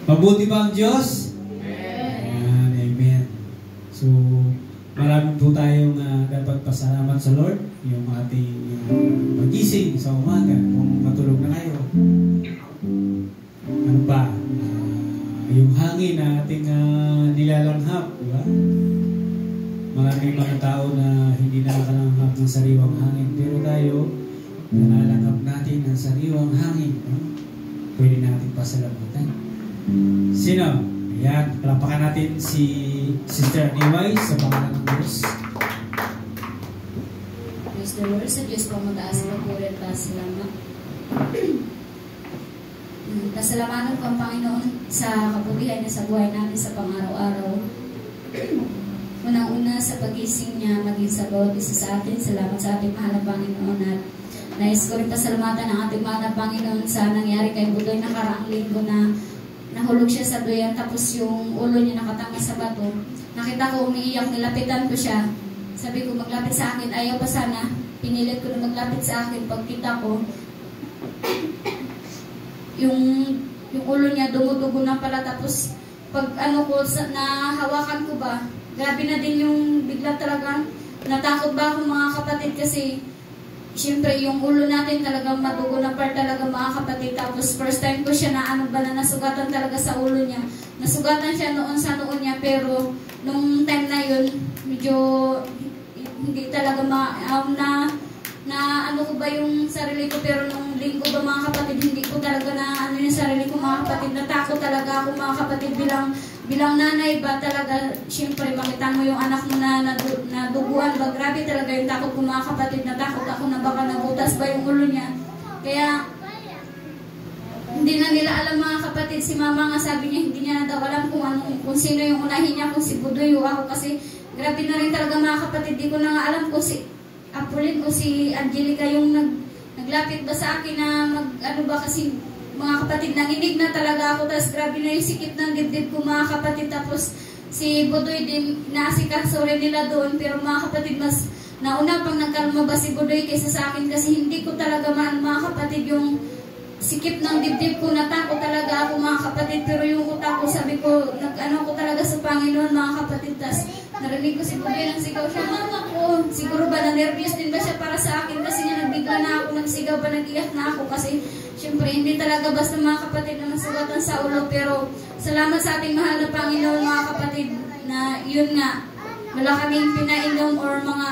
Mabuti ba ang Diyos? Amen. Amen. So, marami po tayong dapat pasalamat sa Lord. Yung ating pagising sa umaga. Kung matulog na kayo. Ano pa? Yung hangin na ating nilalanghap. Diba? Maraming mga tao na hindi nakalanghap ng sariwang hangin. Pero tayo, nalalanghap natin ng sariwang hangin. Pwede natin pasalamatan. Sino? Ayan, palapakan natin si Sister Niway sa pangalan ng Diyos. Praise the Lord. Sa Diyos po mataas na po rin pasalamat. Pasalamatan po ang Panginoon sa kabulihan niya sa buhay natin sa pang-araw-araw. Unang-una sa pagising niya, maging sa bawat isa sa atin. Salamat sa ating mahal na Panginoon at nais ko rin pasalamatan ang ating mahal na Panginoon sa nangyari kay Budoy nakaraang linggo na nahulog siya sa duyan, tapos yung ulo niya nakatanga sa bato. Nakita ko umiiyak, nilapitan ko siya. Sabi ko, maglapit sa akin. Ayaw pa sana. Pinilit ko na maglapit sa akin. Pagkita ko, yung ulo niya dumudugo na pala. Tapos, pag ano ko, nahawakan ko ba, grabe na din yung bigla talagang natakot ba ako mga kapatid kasi siyempre, yung ulo natin talagang madugo na part talaga mga kapatid. Tapos, first time ko siya na nasugatan talaga sa ulo niya. Nasugatan siya noon sa noon niya, pero nung time na yun, medyo hindi talaga ano ko ba yung sarili ko. Pero nung linggo ba mga kapatid, hindi ko talaga na yung sarili ko mga kapatid. Natakot talaga ako mga kapatid bilang nanay ba talaga, siyempre makita mo yung anak mo na naduguan ba, grabe talaga yung takot ko mga kapatid. Natakot ako na baka nabutas ba yung ulo niya. Kaya hindi na nila alam mga kapatid. Si mama nga sabi niya hindi niya na daw alam kung sino yung unahin niya, kung si Budoy o ako, kasi grabe na rin talaga mga kapatid. Di ko na nga alam kung si Apulin o si Angelica yung naglapit ba sa akin na kasi mga kapatid, nanginig na talaga ako. Tapos grabe na yung sikip ng dibdib ko mga kapatid. Tapos si Budoy din, naasikaso rin nila doon. Pero mga kapatid, mas nauna pang nagkalma ba si Budoy kaysa sa akin. Kasi hindi ko talaga mga kapatid yung sikip ng dibdib ko. Natakot talaga ako mga kapatid. Pero yung utak ko, sabi ko, ko talaga sa Panginoon mga kapatid. Tapos narinig ko si Budoy, nagsigaw siya, mama ko. Siguro ba na-nervous din ba siya para sa akin? Kasi nga nagbigla na ako, nagsigaw ba, nag-iyak na ako. Kasi siyempre, hindi talaga basta mga kapatid na masugatan sa ulo. Pero salamat sa ating mahal na Panginoon mga kapatid na yun nga, wala kaming pinainom or mga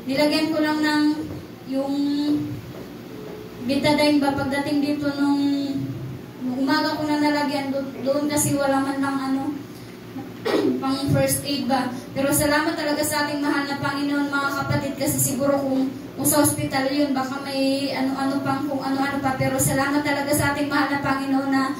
nilagyan ko lang ng yung betadine ba pagdating dito nung umaga ko na nalagyan doon kasi wala man lang pang first aid ba. Pero salamat talaga sa ating mahal na Panginoon mga kapatid, kasi siguro kung sa hospital yun, baka may ano-ano pa. Pero salamat talaga sa ating mahal na Panginoon na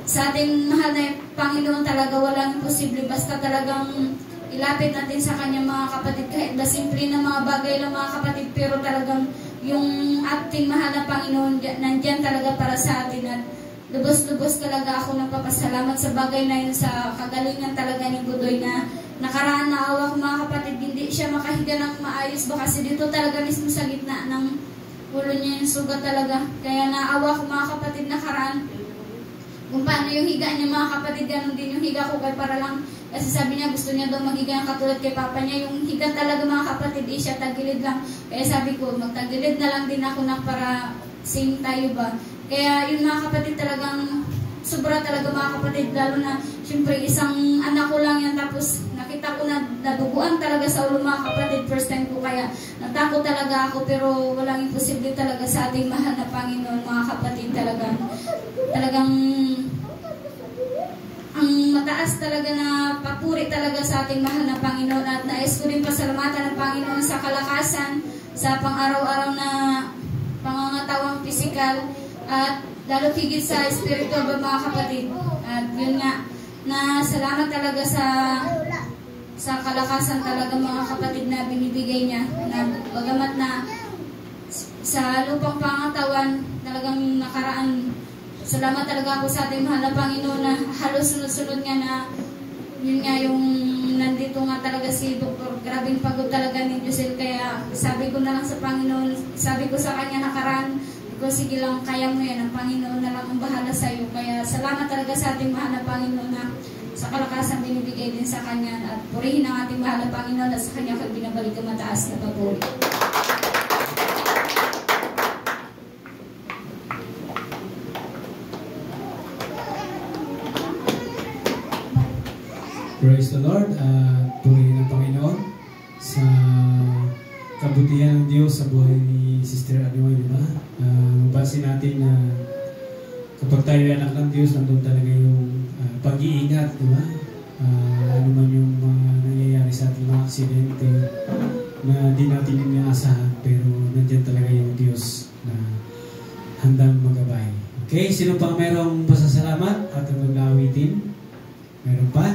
sa ating mahal na Panginoon talaga walang imposible. Basta talagang ilapit natin sa Kanya mga kapatid, kahit na simple na mga bagay lang mga kapatid, pero talagang yung ating mahal na Panginoon nandyan talaga para sa atin. At lubos-lubos talaga ako nagpapasalamat sa bagay na yun, sa kagalingan talaga ni Budoy na nakaraan na awa ko mga kapatid, hindi siya makahiga ng maayos ba kasi dito talaga mismo sa gitna ng ulo niya yung sugat talaga. Kaya naawa ko mga kapatid nakaraan kung paano yung higa niya mga kapatid. Ganun din yung higa ko para lang, kasi sabi niya gusto niya daw maghiga yung katulad kay papa niya. Yung higa talaga mga kapatid, siya tagilid lang. Kaya sabi ko magtagilid na lang din ako na para same tayo ba. Kaya yun mga kapatid, talagang sobra talaga mga kapatid, lalo na syempre isang anak ko lang yan, tapos nakita ko na naduguan talaga sa ulo mga kapatid. First time ko kaya natakot talaga ako, pero walang imposible talaga sa ating mahal na Panginoon, mga kapatid. Talagang ang mataas talaga na papuri talaga sa ating mahal na Panginoon, at nais ko rin pasalamatan ng Panginoon sa kalakasan, sa pang-araw-araw na pangangatawang pisikal, at lalo higit sa spiritual ba, mga kapatid. At yun nga, na salamat talaga sa kalakasan talaga, mga kapatid, na binibigay niya, na bagamat na sa lupang pangatawan talagang nakaraan. Salamat talaga ako sa ating mahal na Panginoon na halos sunod-sunod nga na yun nga yung nandito nga talaga si Dr. Grabing pagod talaga ni Josel, kaya sabi ko na lang sa Panginoon, sabi ko sa kanya nakaraan, ko sige lang, kaya mo yan, ang Panginoon na lang ang bahala sa iyo. Kaya salamat talaga sa ating mahal na Panginoon na sa kalakasan binibigay din sa kanya, at purihin ang ating mahal na Panginoon at sa kanya kay binabalik ang mataas na papuri. Praise the Lord. Purihin ang Panginoon sa kabutihan ng Diyos sa buhay ni Sister Anoy, di ba? Mapansin natin na kapag tayo ay anak ng Diyos, nandun talaga yung pag-iingat, di ba? Ano man yung mga nangyayari sa ating mga aksidente na di natin inaasahan, pero nandiyan talaga yung Diyos na handang magabay. Okay, sino pang merong pasasalamat at maglawitin? Meron pa?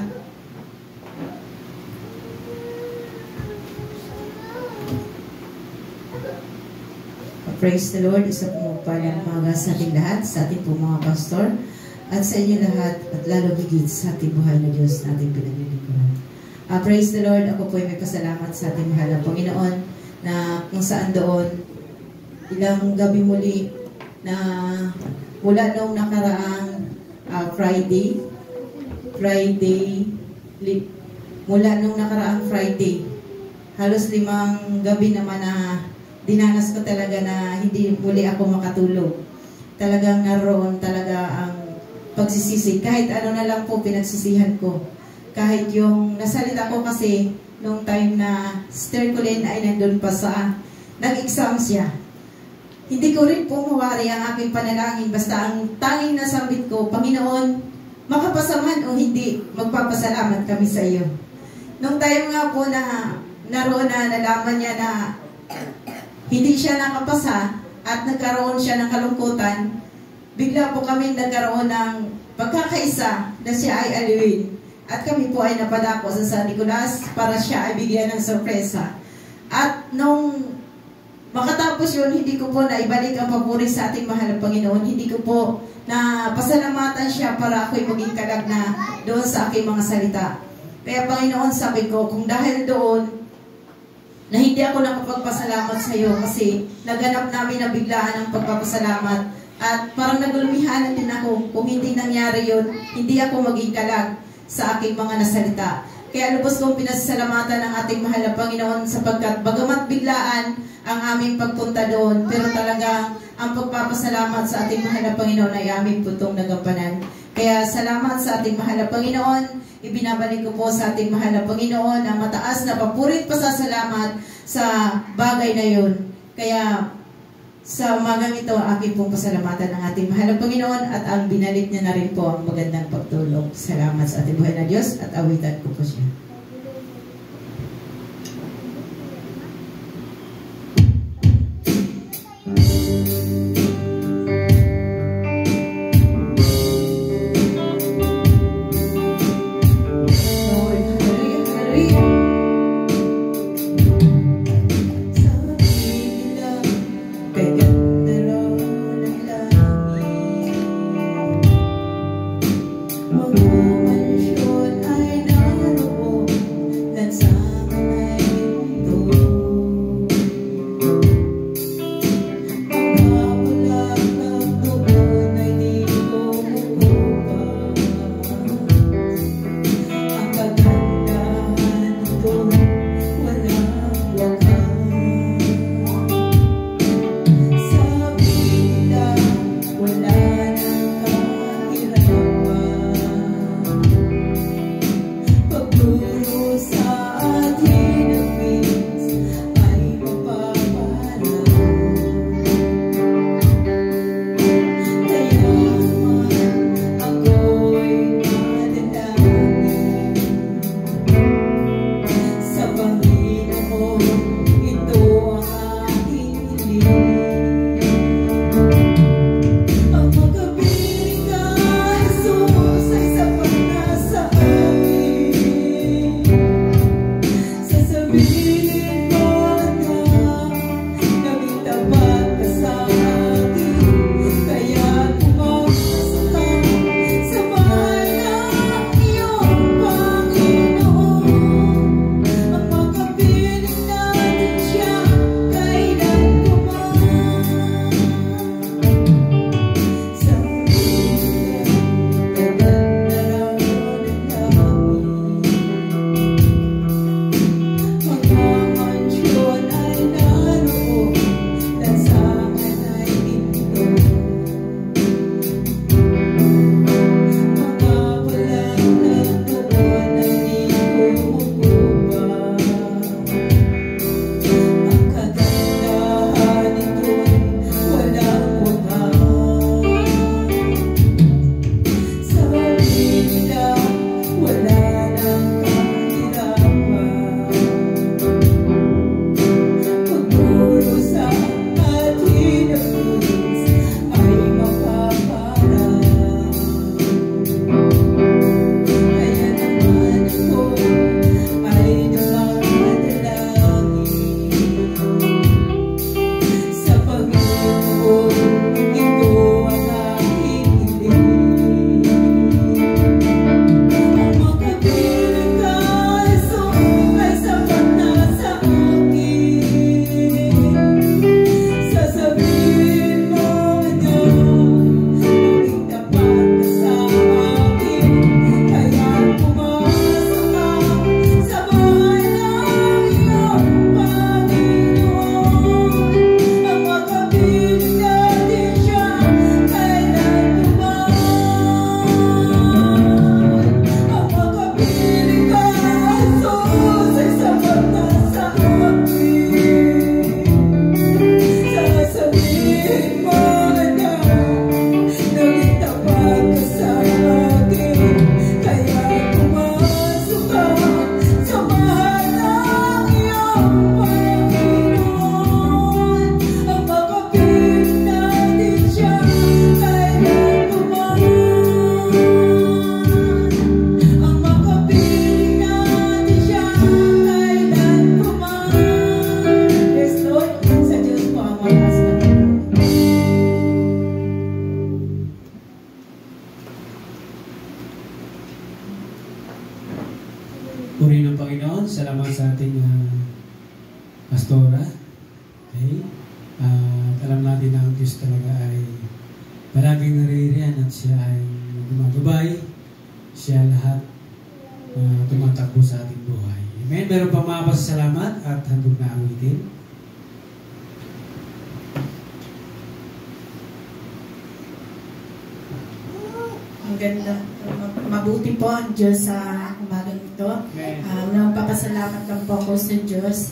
Praise the Lord. Isa po palang umaga sa ating lahat, sa ating po mga pastor, at sa inyo lahat, at lalo higit sa ating buhay na Diyos na ating pinaglilingkuran. Praise the Lord. Ako po ay may pasalamat sa ating mahal na Panginoon na kung saan doon, ilang gabi muli na mula noong nakaraang mula noong nakaraang Friday, halos 5 gabi naman na dinanas ko talaga na hindi muli ako makatulog. Talagang naroon talaga ang pagsisisi. Kahit ano na lang po pinagsisihan ko. Kahit yung nasalita ko kasi nung time na Sister Colleen ay nandun pa sa nag-exam siya. Hindi ko rin po mawari ang aking panalangin. Basta ang tanging nasambit ko, Panginoon, makapasa man o hindi, magpapasalamat kami sa iyo. Nung time nga po na naroon na nalaman niya na hindi siya nakapasa at nagkaroon siya ng kalungkutan, bigla po kami nagkaroon ng pagkakaisa na siya ay aliwin. At kami po ay napadako sa San Nicolas para siya ay bigyan ng sorpresa. At nung makatapos yun, hindi ko po naibalik ang papuri sa ating mahal na Panginoon. Hindi ko po na pasalamatan siya para ako'y maging kalag na doon sa aking mga salita. Kaya Panginoon, sabi ko, kung dahil doon, na hindi ako nakapagpasalamat sa iyo kasi naganap namin na biglaan ang pagpapasalamat at parang nagulumihanan din ako. Kung hindi nangyari yun, hindi ako maging kalag sa aking mga nasalita. Kaya lubos kong pinasasalamatan ng ating mahal na Panginoon sapagkat bagamat biglaan ang aming pagpunta doon, pero talagang ang pagpapasalamat sa ating mahal na Panginoon ay aming putong nagampanan. Kaya salamat sa ating mahal na Panginoon. Ibinabalik ko po sa ating mahal na Panginoon ang mataas na papurit pasasalamat sa bagay na yun. Kaya sa umagang ito, aking pong pasalamatan ng ating mahal na Panginoon at ang binalik niya na rin po ang magandang pagtulong. Salamat sa ating buhay na Diyos at awitan ko po siya. Mga mansyon ay naroon Salamat sa ating pastora. Okay? Alam natin na ang Diyos talaga ay palaging naririyan at siya ay gumagabay. Siya lahat tumatakbo sa ating buhay. Amen. Meron pa mga pasasalamat at handog na awitin. Ang ganda. Mabuti po ang Diyos sa umagang ito. Nagpapasalamat lang po ako sa Diyos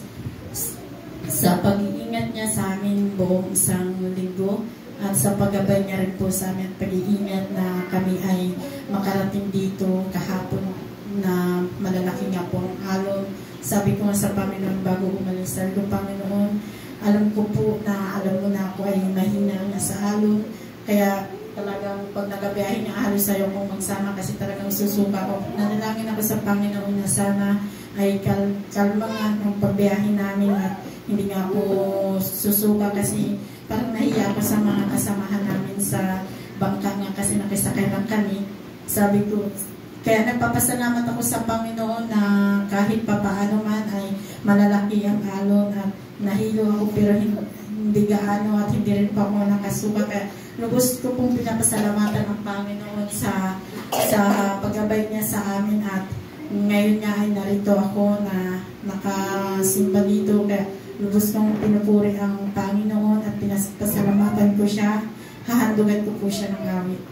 sa pag-iingat niya sa amin buong isang linggo at sa paggabay niya rin po sa amin at pag-iingat na kami ay makarating dito kahapon na malalaki nga po ang alon. Sabi ko nga sa Panginoon bago umalis, sabi ko, Panginoon, alam ko po na alam mo na ako ay mahina nga sa alon. Kaya talagang pag nagabiyahin niya, halos sa'yo kong magsama kasi talagang susuka ko. Nanalangin ako sa Panginoon na sana ay kalma nga ng pagbiyahin namin at hindi nga ako susuka kasi parang nahiya ako sa mga kasamahan namin sa bangka nga kasi nakisakay lang kami. Sabi ko, kaya nagpapasalamat ako sa Panginoon na kahit papaano man ay malalaki ang alon at nahilo ako pero hindi gaano at hindi rin pa ako nakasuka. Kaya lubos ko pong pinapasalamatan ang Panginoon sa paggabay niya sa amin at ngayon nga ay narito ako na nakasimba dito. Kaya lubos kong pinupuri ang Panginoon at pinasalamatan ko siya. Hahandugan ko po siya ng awit.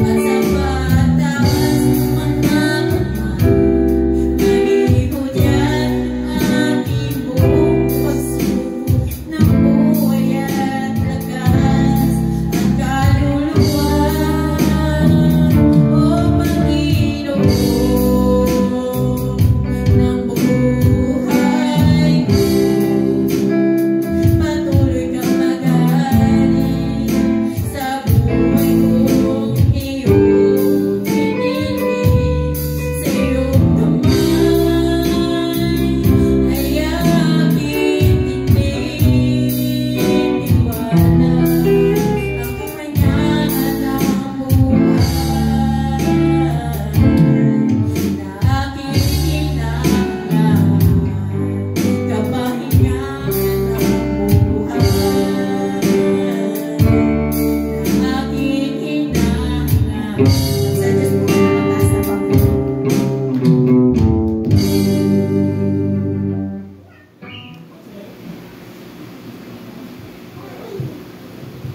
Sa Suggest po ng mataas na Panginoon.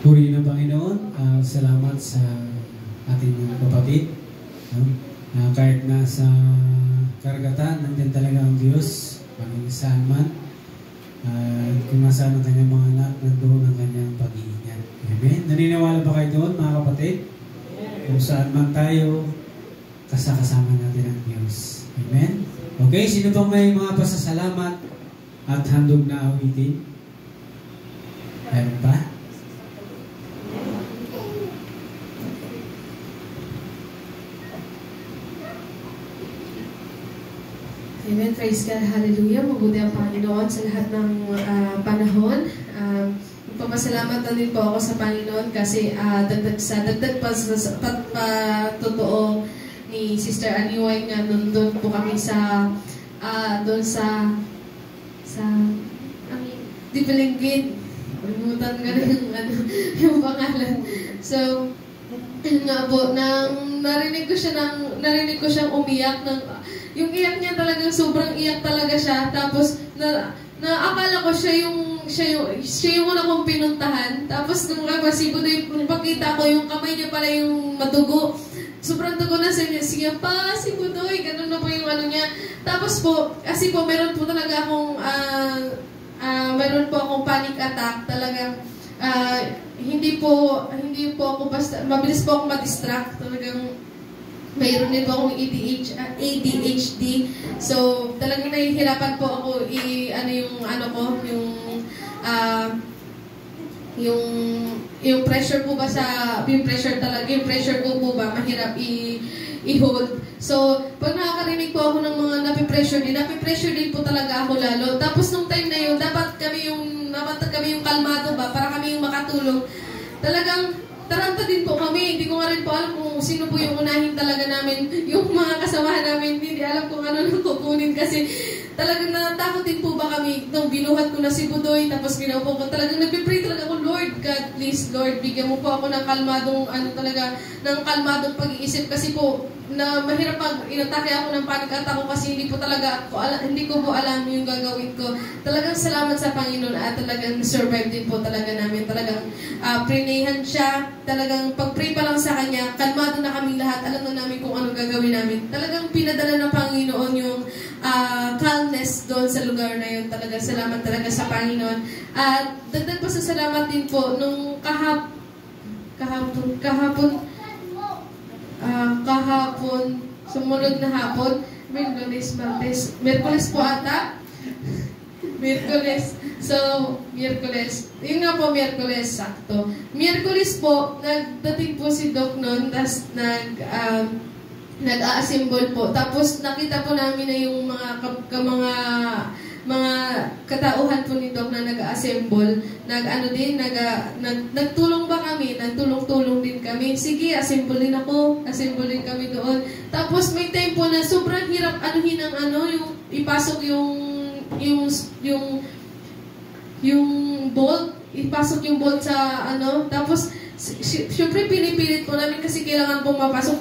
Puri ng Panginoon, salamat sa ating mga kapatid. Kahit nasa karagatan, nandiyan talaga ang Diyos, maging saan man. Kung nasaan ang kanyang mga anak, nandoon ang kanyang pag-iingat. Amen? Naniniwala ba kayo doon, mga kapatid? Kung saan man tayo, kasama natin ang Diyos. Amen? Okay, sino bang may mga pasasalamat at handog na awitin? Meron pa? Amen. Praise God. Hallelujah. Mabuti ang Panginoon sa lahat ng panahon. Magpapasalamat na din po ako sa Panginoon kasi dagdag totoo ni Sister Aniway nga nandun po kami sa doon sa Dipalinggit. Limutan nga yung pangalan. So, nga po, narinig ko siyang umiyak yung iyak niya talagang sobrang iyak talaga siya. Tapos akala ko siya yung una kong pinuntahan. Tapos nung pagkita ko yung kamay niya pala yung madugo. Sobrang dugo na siya. Sige pa, si Budoy. Ganun na po yung ano niya. Tapos po, kasi po meron po talaga akong panic attack. Talagang hindi po ako basta, mabilis po akong ma-distract. Talagang mayroon din po akong ADHD. So, talagang nahihirapan po ako yung pressure po ba yung pressure ko po ba mahirap i-hold. So, pag nakakarinig po ako ng mga napipressure din po talaga ako lalo. Tapos nung time na yun, dapat kami yung kalmado ba para kami yung makatulong. Talagang taranta din po kami. Hindi ko nga rin po alam kung sino po yung unahin talaga namin. Yung mga kasamahan namin, hindi alam kung ano nang kukunin kasi talagang natakot din po ba kami nung binuhat ko na si Budoy tapos ginaupo ko. Talagang nagpipray talaga ako, Lord God, please Lord, bigyan mo po ako ng kalmadong kalmadong pag-iisip kasi po na mahirap pag inatake ako ng panic attack ko kasi hindi ko po alam yung gagawin ko. Talagang salamat sa Panginoon at talagang survive din po talaga namin. Talagang prinahan siya. Talagang pag-pray pa lang sa kanya, kalmado na kaming lahat. Alam na namin kung ano gagawin namin. Talagang pinadala ng Panginoon yung calmness doon sa lugar na yun. Talagang salamat talaga sa Panginoon. At dagdag pa sa salamat din po nung kahapon, sumunod na hapon, Miyerkules po ata. Miyerkules. So, Miyerkules. Yun nga po, Miyerkules, sakto. Miyerkules po, nagdating po si Doc noon, tas nag-a-assemble po. Tapos, nakita po namin na yung mga katauhan po ni Doc na nag-assemble, nagtulong ba kami? Nagtulong-tulong din kami. Sige, assemble din kami doon. Tapos may time po na sobrang hirap yung ipasok yung bolt, sa tapos syempre pinipilit po namin kasi kailangan pong mapasok.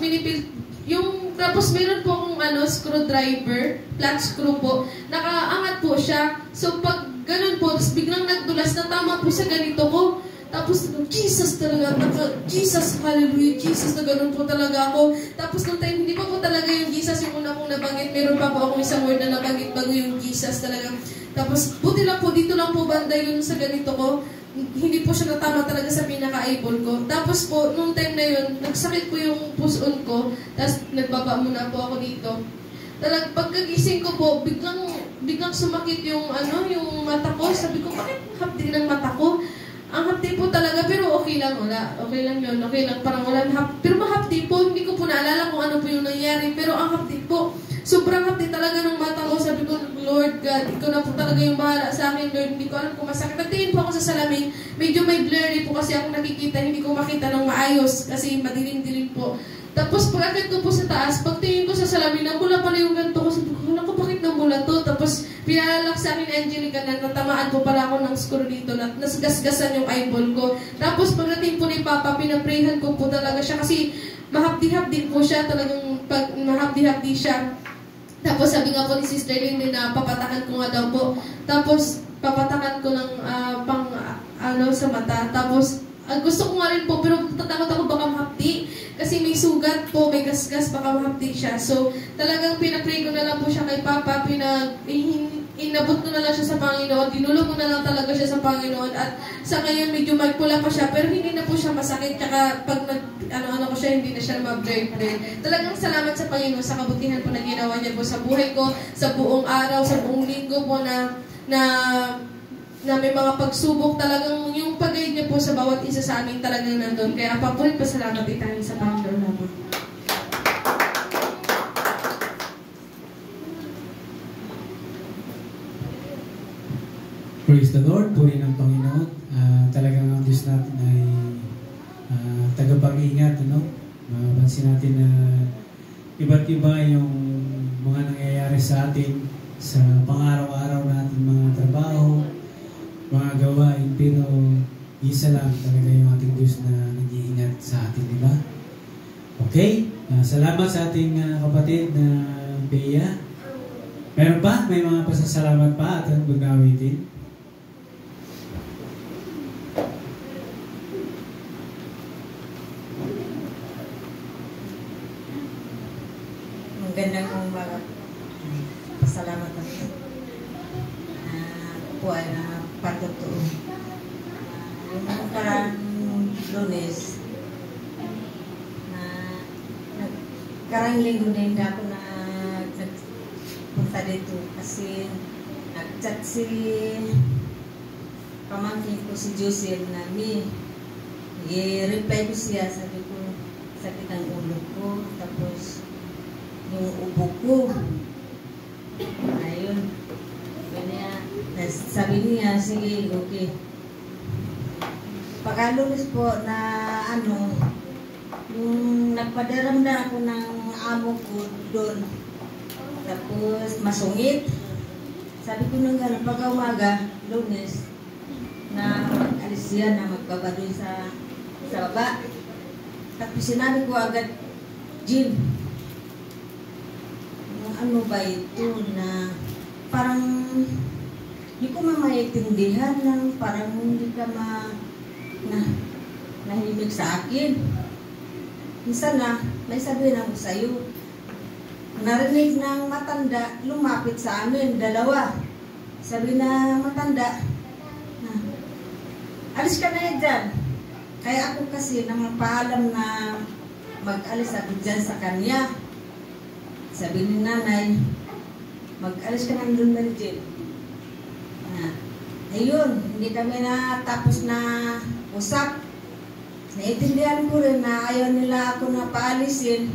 Tapos meron po akong screwdriver, flat screw po. Nakaangat po siya. So pag ganun po, tapos biglang nagdulas na tama po sa ganito ko. Tapos Jesus talaga, Jesus, hallelujah, Jesus, na ganun po talaga ako. Tapos nung time, hindi pa po talaga yung Jesus yung una kong nabanggit. Meron pa po akong isang word na nabanggit bago yung Jesus talaga. Tapos buti lang po, dito lang po banda yun sa ganito ko. Hindi po siya natama talaga sa pinaka-eyeball ko. Tapos po, nung time na yun, nagsakit po yung puson ko. Tapos nagbaba muna po ako dito. Pagkagising ko po, biglang sumakit yung mata ko. Sabi ko, bakit hapdi ng mata ko? Ang hapdi po talaga, pero okay lang, wala. Okay lang yun, okay lang. Parang wala pero mahapdi po, hindi ko po naalala kung ano po yung nangyari. Pero ang hapdi po, sobrang hapdi talaga ng mata ko. Sabi ko, Lord God, ikaw na po talaga yung bahala sa akin, Lord. Hindi ko alam kung masakit. Nagtingin po ako sa salamin. Medyo may blurry po kasi ako nakikita. Hindi ko makita ng maayos kasi madilim-dilim po. Tapos pag-akit ko po sa taas, pagtingin ko sa salamin, nabula pala yung ganito ko. Sabi ko, naku, bakit nabula to? Tapos pinalalak sa akin, Angelica, na natamaan po pala ako ng screw dito. Nasgasgasan yung eyeball ko. Tapos pagdating po ni Papa, pinaprayhan ko po talaga siya kasi mahapdi-hapdi po siya, talagang pag mahapdi-hapdi siya. Tapos sabi nga po ni Sister Lindy na papatakan ko nga daw po. Tapos papatakan ko ng sa mata. Tapos gusto ko nga rin po, pero tatakot ako baka mahapdi. Kasi may sugat po, may gasgas, baka mahapdi siya. So talagang pinapray ko na lang po siya kay Papa, inabot ko na lang siya sa Panginoon, dinulog ko na lang talaga siya sa Panginoon, at sa ngayon medyo magpula pa siya, pero hindi na po siya masakit, tsaka pag ano ko siya, hindi na siya mag-break. Talagang salamat sa Panginoon sa kabutihan po na ginawa niya po sa buhay ko, sa buong araw, sa buong linggo po na may mga pagsubok, talagang yung pag-guide niya po sa bawat isa sa amin talagang nandun. Kaya papulit pa salamat itahin sa Panginoon naman. Praise the Lord, puri ng Panginoon. Talagang ang Diyos natin ay tagapag-ingat. Mapansin natin na iba't iba yung mga nangyayari sa atin sa pang-araw-araw natin mga trabaho, mga gawain, pero isa lang talaga yung ating Diyos na nag-iingat sa atin, di ba? Okay, salamat sa ating kapatid na Bea. Meron pa? May mga pasasalamat pa at ang magawitin? Magandang umaga. Pasalamat ako. Ako po ay patotoo. Yung parang Lunes, karang linggo din ako na nagpunta dito kasi nag-chat si pamangkin ko si Joseph na i-reply ko siya, sabi ko sakit ang ulo ko, tapos yung ubo ko. Ayun. Sabi niya, sige, okay. Pagkalulis po na yung nagpadaramdam ako ng amo ko doon. Tapos masungit. Sabi ko nung gano'n, pag-umaga, Lunes, na mag-alis siya na magbabadoy sa baba. Tapos sinabi ko agad, Jim, ano ba ito na parang hindi ko mamaintindihan lang, parang hindi ka nahimik sa akin. Minsan na, may sabihin ako sa'yo, narinig ng matanda, lumapit sa amin, dalawa. Sabi na matanda, alis ka na dyan. Kaya ako kasi nang paalam na mag-alis ako dyan sa kanya. Sabi ni nanay, mag-alis ka ng doon, Mary Jane. Ayun, hindi kami na tapos na usap. Naiintindihan ko rin na ayaw nila ako na paalisin.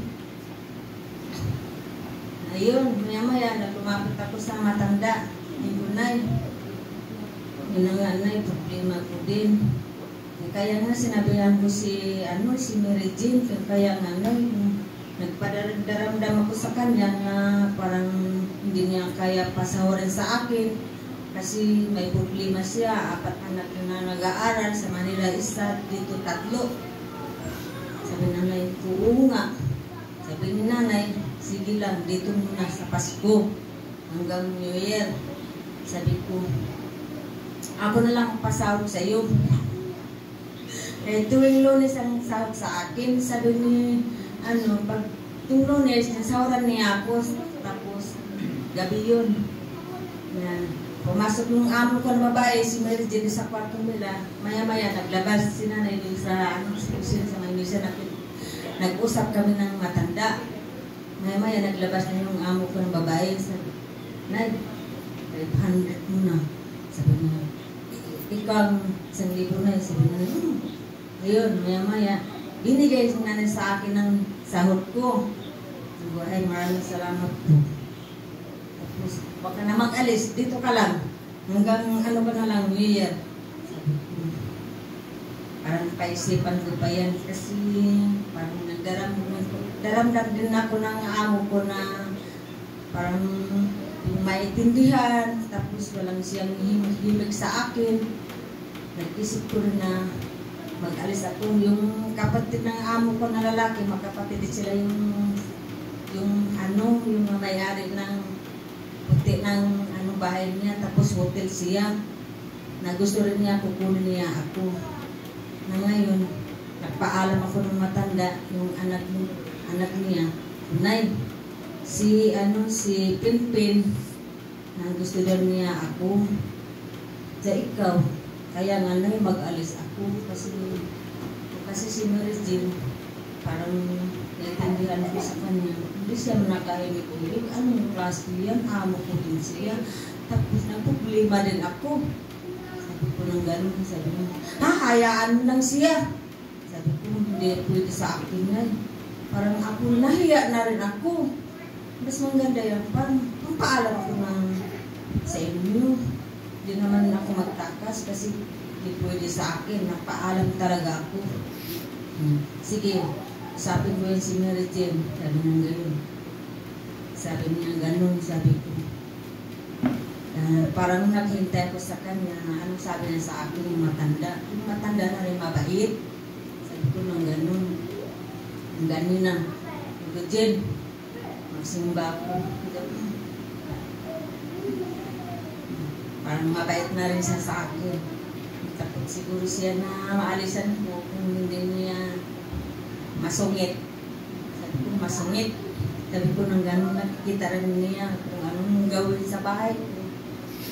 Ayun, maya-maya, lumapit ako sa matanda. Ibunay. Yun ang nanay, problema ko din. Kaya nga sinabihan ko si Mary Jane, kaya nga nagpadaramdam ako sa kanya na parang hindi niya kaya pasahorin sa akin. Kasi may problema siya, 4 anak na nag-aaral sa Manila, 1, dito 3. Sabi nanay, oo nga. Sabi ni nanay, sige lang, dito muna sa Pasko hanggang New Year. Sabi ko, ako na lang ang pasahod sa iyo. Tuwing Lunes ang sahod sa akin. Sabi ni, pag tuwing Lunes, nasahuran niya ako, tapos gabi yun. Pumasok yung amo ko na babae, si Mary Jane sa kwarto nila. Maya-maya, naglabas si nanay din sa Maynila. Nag-usap kami ng matanda. Maya-maya, naglabas na yung amo ko ng babae. Sabi, Nay, 500 muna. Sabi niya, ikaw, 1,000 na. Sabi niya, ayun, maya-maya, binigay si nanay sa akin ng sahod ko. Sabi ko, ay, maraming salamat po. Huwag ka na mag-alis, dito ka lang. Hanggang ka na lang, New Year. Parang paisipan ko pa yan kasi parang nagdaramdam din ako ng amo ko na parang maintindihan, tapos walang siyang himig sa akin. Nag-isip ko rin na mag-alis ako. Yung kapatid ng amo ko na lalaki, magkapatid sila yung may-ari ng puti ng bahay niya, tapos hotel siya. Na gusto rin niya, kukunin niya ako. Na ngayon, nagpaalam ako ng matanda, yung anak niya, Nay, si Pinpin, na gusto daw niya ako. Sa ikaw, kaya nga Nay, mag-alis ako kasi si Mary Jean, parang naiintindihan ko sa kanya. Hindi siya nakahimik ulit. Anong klase yan? Amo ko din siya. Tapos nagproblema din ako. Sabi ko nang gano'n. Sabi ko, hayaan lang siya. Sabi ko, hindi pwede sa akin yan. Parang ako, nahiya na rin ako. Mas maganda yan. Parang paalam ako sa inyo. Hindi naman ako magtakas kasi hindi pwede sa akin. Napaalam talaga ako. Sige. Sabi ko yan si Mary Jane, sabi niya gano'n. Sabi niya gano'n, sabi ko. Parang naghintay ko sa kanya na anong sabi niya sa akin yung matanda. Yung matanda na rin mabait. Sabi ko nang gano'n. Ang gano'n na. Sabi ko, Jane, magsimba ko. Parang mabait na rin siya sa akin. Tapos siguro siya na maalisan ko kung hindi niya masungit. Sabi ko, masungit. Sabi ko, nang gano'n nakikita rin niya kung anong gawin sa bahay ko.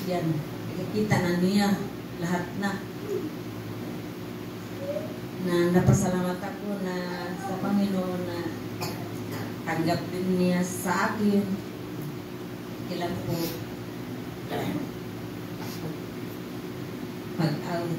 Yan, nakikita na niya lahat na. Napasalamat ako na sa Panginoon na tanggap din niya sa akin. Kailan po mag-out.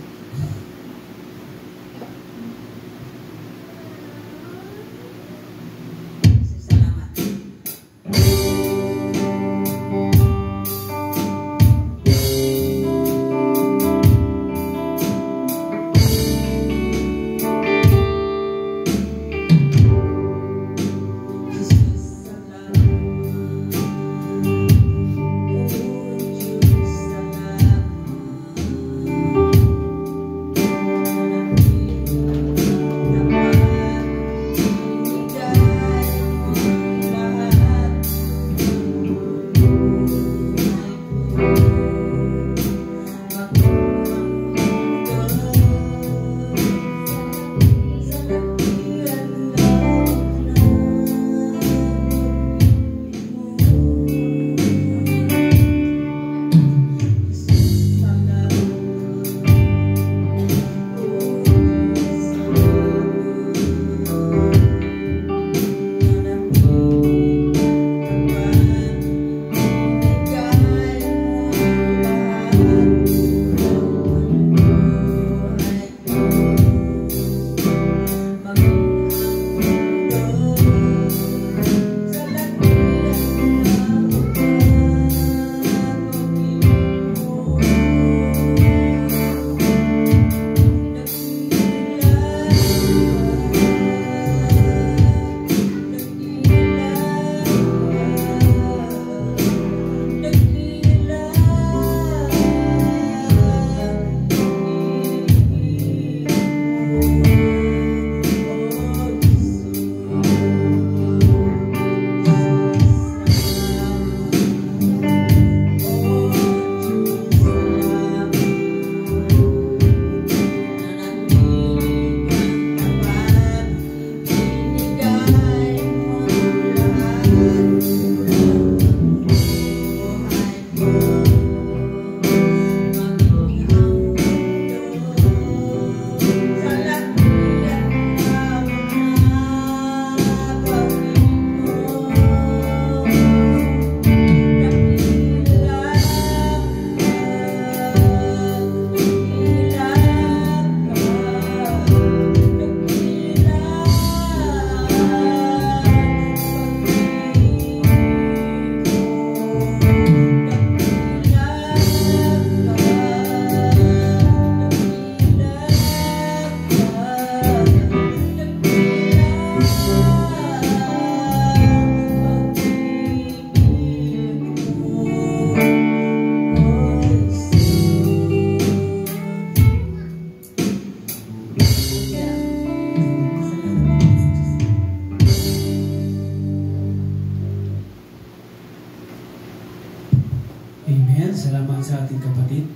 kaibigan, salamat sa ating kapatid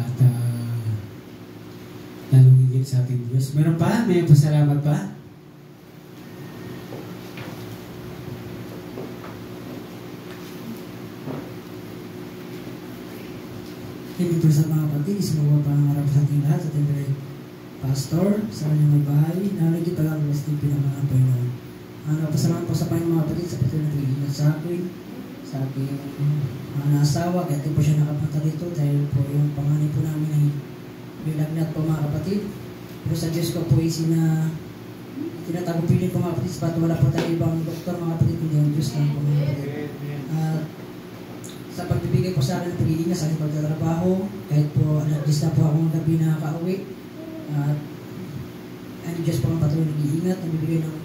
at lalong higit sa ating Diyos. Meron pa? May pasalamat pa? Hindi po sa mga kapatid, isinawa pa ang harap sa ating lahat, sa ating direct pastor, sa kanyang may bahay, nalagit pa lang mas tipin ng mga Panginoon. Pasalamat po sa Panginoon mga kapatid sa patuloy na pag-iingat sa akin, sa aking mga asawa, kaya di po siya nakapunta dito dahil po yung panganay po namin ay bilagnat po mga kapatid. Pero sa Diyos ko po tinatagupiling po mga kapatid, sapat wala po tayo ibang doktor mga kapatid, kundi ang Diyos lang po mga kapatid. Sa pagbibigay po sa akin ng pag-iingat sa aking pagtatrabaho, kahit po alas na po akong gabi nakaka-uwi, at ang Diyos po ang patuloy nag-iingat, nagbibigay ng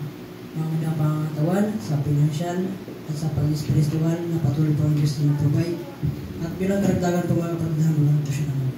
mga pangatawan sa financial at sa pag-spiritual na patuloy po ang Diyos na provide. At bilang karagdagan po mga kapatid, walang po siya naman.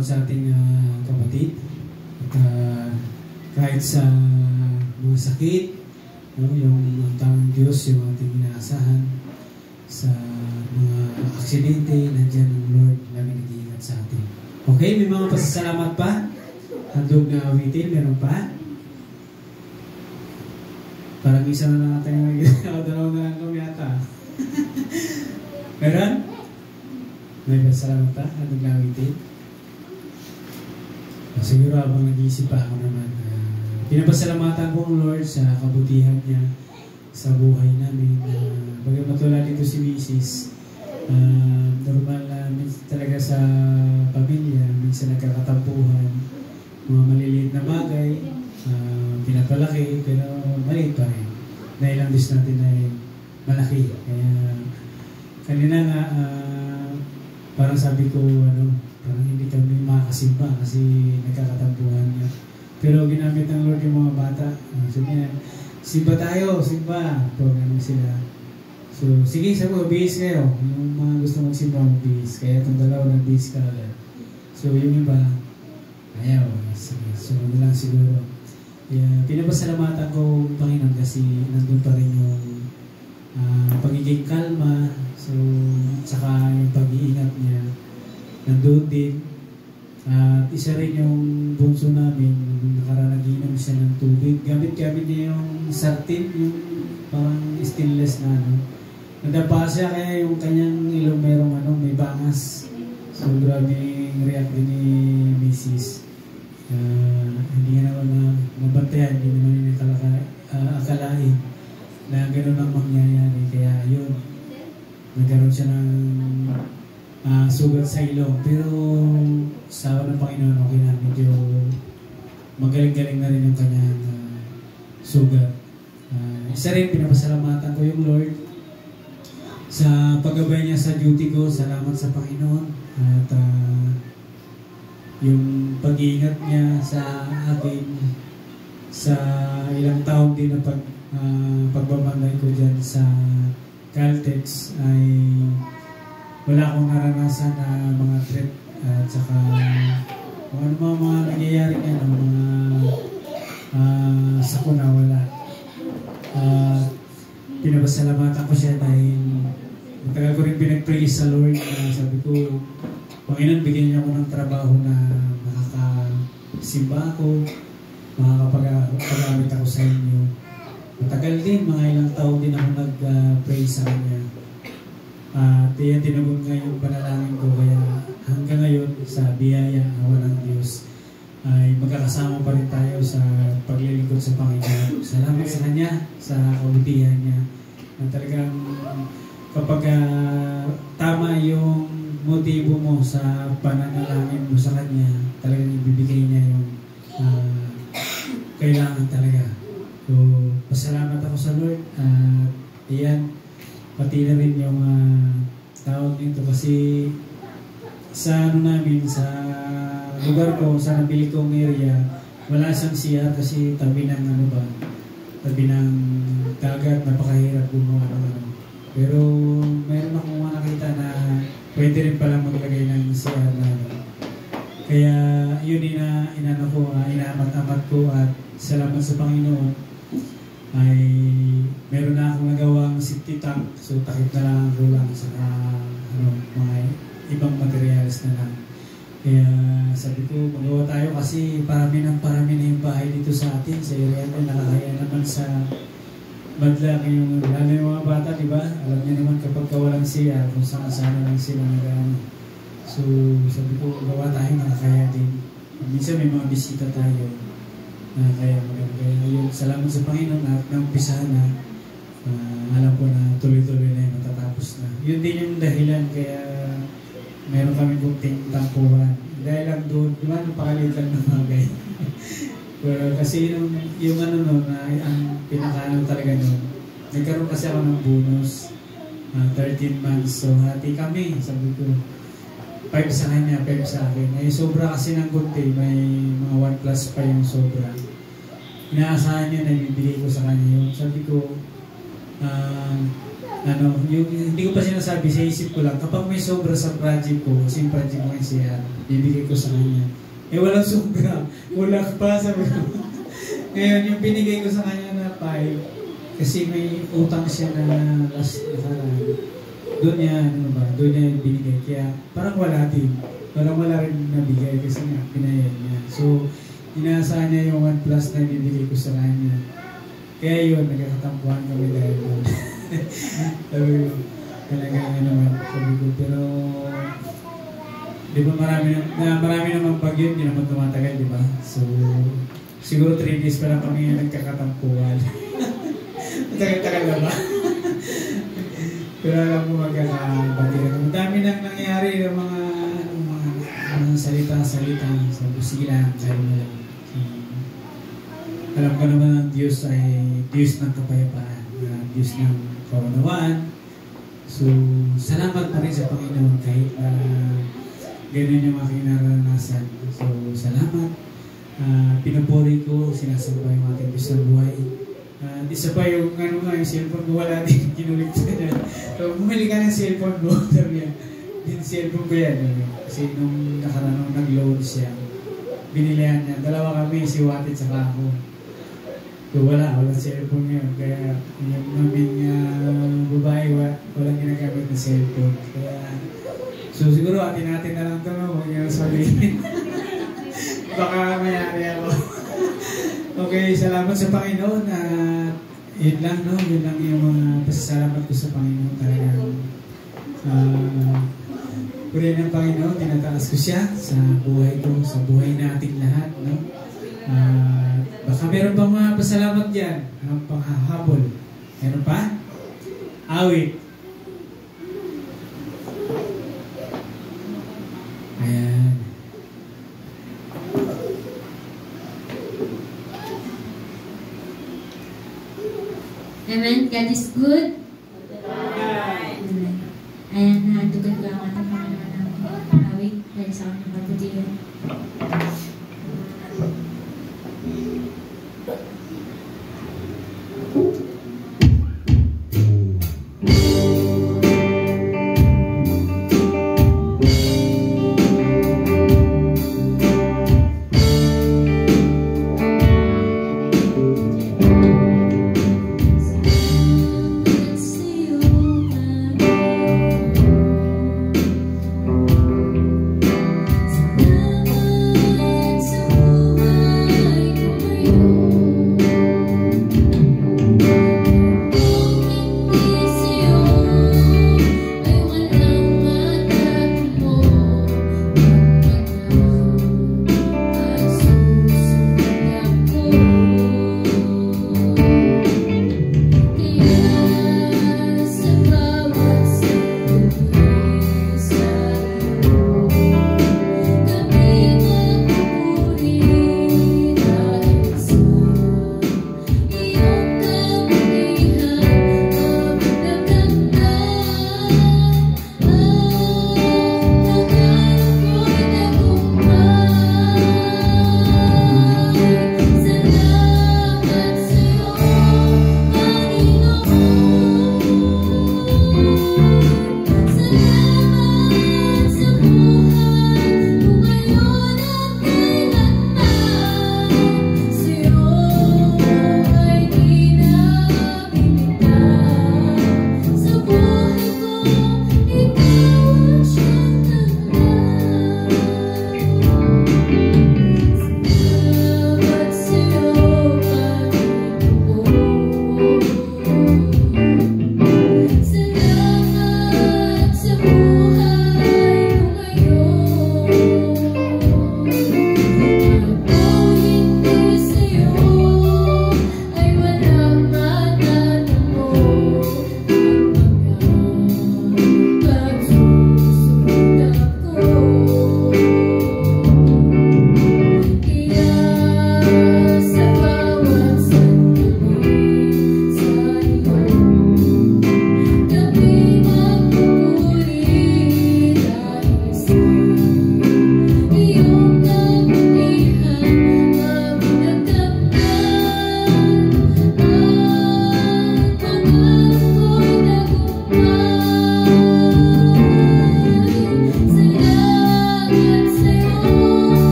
salamat sa ating kapatid. At kahit sa mga sakit, yung ang tanging Diyos, yung ating inaasahan, sa mga aksidente, nandiyan ang Lord na nag-iingat sa atin. Okay, may mga pasasalamat pa? Handog na awitin, meron pa? Parang isa na lang natin yung nag-iingat. Dalawa na lang kami yata. Meron? May pasasalamat pa? Handog na awitin? Siguro habang nag-iisip pa ako naman, pinapasalamatan ko ang Lord sa kabutihan niya sa buhay namin. Bagamat wala dito si Mrs. Normal na talaga sa pamilya, minsan nagkakatampuhan, mga maliliit na bagay, pinapalaki, pero maliit pa rin. Dahil ang Diyos natin ay malaki. Kaya kanina nga, parang sabi ko, parang hindi kami makasimba kasi nagkakatampuhan niya. Pero ginamit ng Lord yung mga bata. Sabi niya, simba tayo, simba. Ganun sila. So, sige, sabi ko, bihis kayo. Yung mga gusto mong simba, bihis. Kaya itong dalawa nag-bihis ka agad. So, yung iba, ayaw. Sige. So, ano lang siguro. Kaya, pinapasalamatan ko, Panginoon, kasi nandun pa rin yung pagiging kalma. So, saka yung pag-iingat niya. Nandun din. At isa rin yung bunso namin, nag-inom siya ng tubig. Gamit-gamit niya yung sartin, yung parang stainless na Nadapa siya kaya yung kanyang ilong merong may bangas. So grabe yung react din ni Mrs. Hindi nga naman nabantayan, hindi naman akalain na gano'n ang mangyayari. Kaya yun, nagkaroon siya ng sugat sa ilong. Pero sa ng Panginoon, okay na, medyo magaling-galing na rin yung kanyang sugat. Isa rin, pinapasalamatan ko yung Lord sa paggabay niya sa duty ko. Salamat sa Panginoon. At yung pag-iingat niya sa akin sa ilang taon din na pagbabanday ko dyan sa Caltex ay wala akong naranasan na mga trip at saka kung ano mga nangyayari nga mga sakuna wala. Pinapasalamatan ko siya dahil matagal ko rin pinag-praise sa Lord na sabi ko, Panginoon, bigyan niyo ako ng trabaho na makakasimba ako, makakapag-amit ako sa inyo. Matagal din, mga ilang taon din ako nag-praise sa Kanya. At yan, tinagon nga yung panalangin ko, kaya hanggang ngayon sa biyaya, awa ng Diyos, ay magkakasama pa rin tayo sa paglilingkod sa Panginoon. Salamat sa Kanya, sa kabutihan niya, na talagang kapag tama yung motibo mo sa pananalangin mo sa Kanya, talagang ibibigay niya yung kailangan talaga. So, pasalamat ako sa Lord. Iyan, pati na rin yung tawag nito kasi sa namin, sa lugar ko, sa nabili kong area, wala siyang CR kasi tabi ng tabi ng dagat, napakahirap gumawa ng Pero meron akong nakita na pwede rin palang maglagay ng CR na Kaya yun inaamat-amat ko at salamat sa Panginoon ay meron na akong nagawang safety tank. So takip na lang ang kulang sa mga ibang materials na lang. Kaya sabi ko, magawa tayo kasi parami na yung bahay dito sa atin, sa area natin, nakakaya naman sa madla yung lalo yung mga bata, di ba? Alam niyo naman kapag walang CR, kung saan lang sila nag-ano. So sabi ko, gawa tayo, nakakaya din. Minsan may mga bisita tayo, kaya maganda. Kaya yun, salamat sa Panginoon at naumpisahan na alam ko na tuloy-tuloy na yung matatapos na. Yun din yung dahilan kaya meron kami kunting tampuhan. Dahil lang doon, di ba, napakaliit lang ng bagay. Pero kasi yung ang pinakaano talaga nun, nagkaroon kasi ako ng bonus, 13 months. So, hati kami, sabi ko, 5 sa kanya, 5 sa akin. Ay, sobra kasi ng kunti, may mga 1 plus pa yung sobra. Inaasahan niya na ibibigay ko sa kanya yung, sabi ko, hindi ko pa sinasabi, sa isip ko lang, kapag may sobra sa project ko, kasi yung project ko siya, bibigay ko sa kanya. Walang sobra, wala pa, sabi ko. Ngayon, yung binigay ko sa kanya na 5, kasi may utang siya na last na karaan. Doon niya binigay. Kaya parang wala din. Parang wala rin nabigay kasi nga, pinayad niya. So, inaasahan niya yung 1 plus na bibigay ko sa kanya. Kaya yun, nagkakatampuhan kami dahil doon. Sabi ko, talaga sabi ko, pero di ba marami naman bagyo, hindi naman tumatagal, di ba? So, siguro 3 days pa lang kami nagkakatampuhan. Tagal-tagal na ba? Pero alam mo magkakabagyo. Ang dami nang nangyari ng mga salita-salita sa busilan, kaya mo lang. Alam ko naman ang Diyos ay Diyos ng kapayapaan, Diyos ng kaunawaan. So, salamat pa rin sa Panginoon kahit ganun yung aking naranasan. So, salamat. Pinupuri ko, sinasamba yung ating Diyos ng buhay. Isa pa yung yung cellphone ko, wala din, kinulit sa niya. So, bumili ka ng cellphone mo, sabi niya, yung cellphone ko yan. Kasi nung nakaranong nag-load siya, binilihan niya. Dalawa kami, si Watit saka ako. So, walang cellphone ngayon. Kaya yung aming babae, walang ginagamit na cellphone. Kaya, so siguro atin na lang ito, huwag niyo sabihin. Baka mayari ako. Okay, salamat sa Panginoon. Yun lang, no? Yun lang yung mga pasasalamat ko sa Panginoon. Talagang purihin ng Panginoon, tinataas ko siya sa buhay ko, sa buhay nating lahat, no? Baka meron pang mga pasalamat dyan, panghahabol. Meron pa? Awit. Ayan. Amen. God is good. Amen. Ayan, nadugan ko ang ating Panginoon ng awit dahil sa aking kabutihan.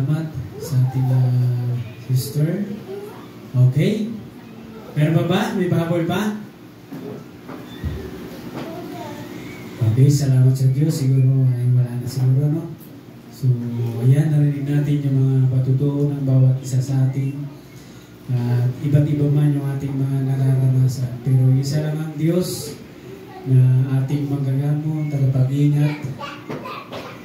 salamat sa ating sister. Okay? Meron pa ba? May pahabol pa? Okay, salamat sa Diyos. Siguro ay wala na siguro, no? So, ayan, narinig natin yung mga patutuo ng bawat isa sa atin. At iba't iba man yung ating mga nararanasan. Pero isa lang ang Diyos na ating manggagamon, tagapag-ingat,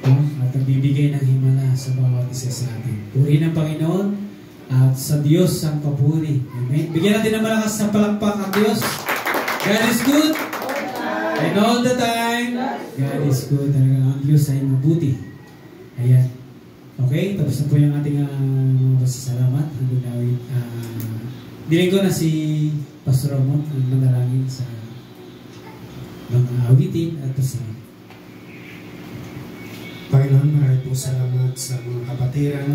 no? At nagbibigay ng himala sa bawat isa sa atin. Purihin ang Panginoon at sa Diyos ang papuri. Amen. Bigyan natin ng malakas na palakpak ang Diyos. God is good. And all the time, God is good. Talagang ang Diyos ay mabuti. Ayan. Okay, tapos na po yung ating mga pasasalamat. Dinig ko na si Pastor Ramon ang manalangin sa mga awitin at pasalamat. Panginoon, maraming po salamat sa mga kapatiran.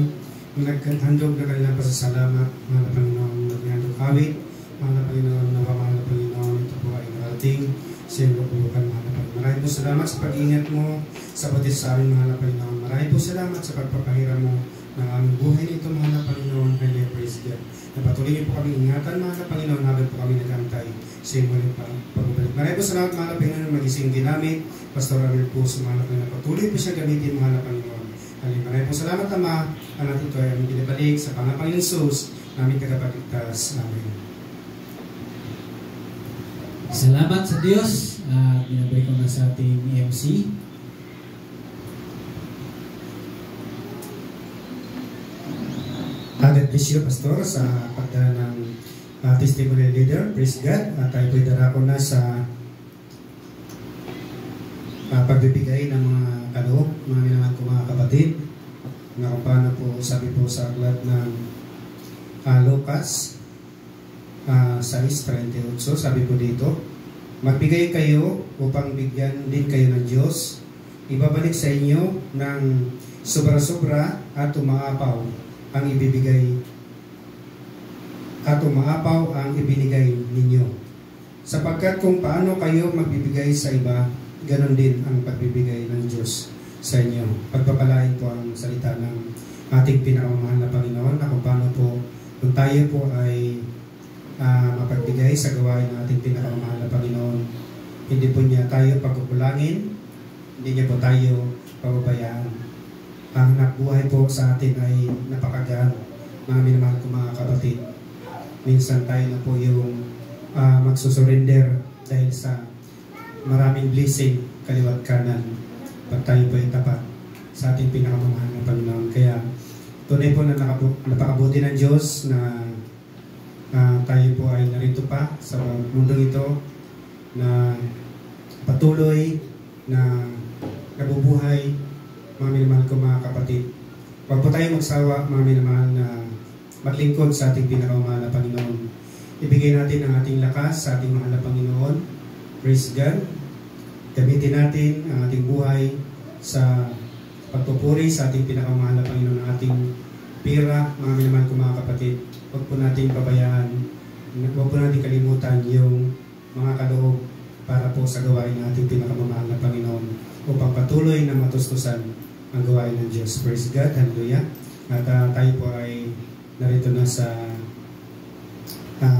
Naghandog na kanilang pasasalamat, mga na Panginoon, naghandog awit, mga na Panginoon, mga na Panginoon, ito po ay narating sa iyong lupulukan, mga na Panginoon. Maraming po salamat sa pag-ingat mo sa batis sa amin, mga na Panginoon. Maraming po salamat sa pagpapahiram mo ng aming buhay nito, mga na Panginoon, kay Praise God. Napatuloy niyo po kami ingatan, mga na Panginoon, habang po kami nagantay sa iyong muling pagbabalik. Maraming po salamat, mga na Panginoon, magising ginamit, Pastor Ramil po sa mga na Panginoon. Patuloy po siya gamitin, mga na Panginoon. Maraming po salamat, Ama. Anak ito ay aming binibalik sa Panginoong Jesus, naming tagapagligtas. Amen. Salamat sa Diyos. Binabalik ko na sa ating MC. God bless you, Pastor, sa pagdala ng testimony leader. Praise God. Tayo po'y darako na sa pagbibigay ng mga kaloob, mga minamahal ko mga kapatid, na kung paano po, sabi po sa aklat ng Lucas 6:38, sabi po dito, magbigay kayo upang bigyan din kayo ng Diyos, ibabalik sa inyo ng sobra-sobra at umaapaw ang ibibigay at umaapaw ang ibinigay ninyo. Sapagkat kung paano kayo magbibigay sa iba, ganon din ang pagbibigay ng Diyos sa inyo. Pagpapalain po ang salita ng ating pinakamamahal na Panginoon na kung paano po, kung tayo po ay mapagbigay sa gawain ng ating pinakamamahal na Panginoon, hindi po niya tayo pagkukulangin, hindi niya po tayo pababayaan. Ang nakbuhay po sa atin ay napakagaan, mga minamahal ko mga kapatid. Minsan tayo na po yung magsusurrender dahil sa maraming blessing kaliwat kanan pag tayo po ay tapat sa ating pinakamamahal na Panginoon. Kaya tunay po na napakabuti ng Diyos na tayo po ay narito pa sa mundong ito na patuloy na nabubuhay, mga minamahal ko mga kapatid. Huwag po tayo magsawa, mga minamahal, na maglingkod sa ating pinakamamahal na Panginoon. Ibigay natin ang ating lakas sa ating mahal na Panginoon. Praise God. Gamitin natin ang ating buhay sa pagpupuri sa ating pinakamahal na Panginoon, ang ating pira, mga minamahal ko mga kapatid. Huwag po natin pabayaan, huwag po natin kalimutan yung mga kaloob para po sa gawain ng ating pinakamamahal na Panginoon upang patuloy na matustusan ang gawain ng Diyos. Praise God. Hallelujah. At tayo po ay narito na sa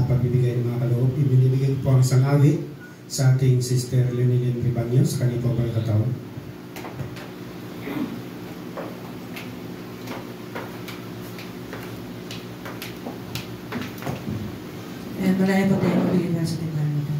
pagbibigay ng mga kaloob. Ibinibigay po ang isang awit sa ating Sister Leonilyn Ribanyo sa kanyang po pagkataon. And malaya po tayo magbigay sa timbalan nito.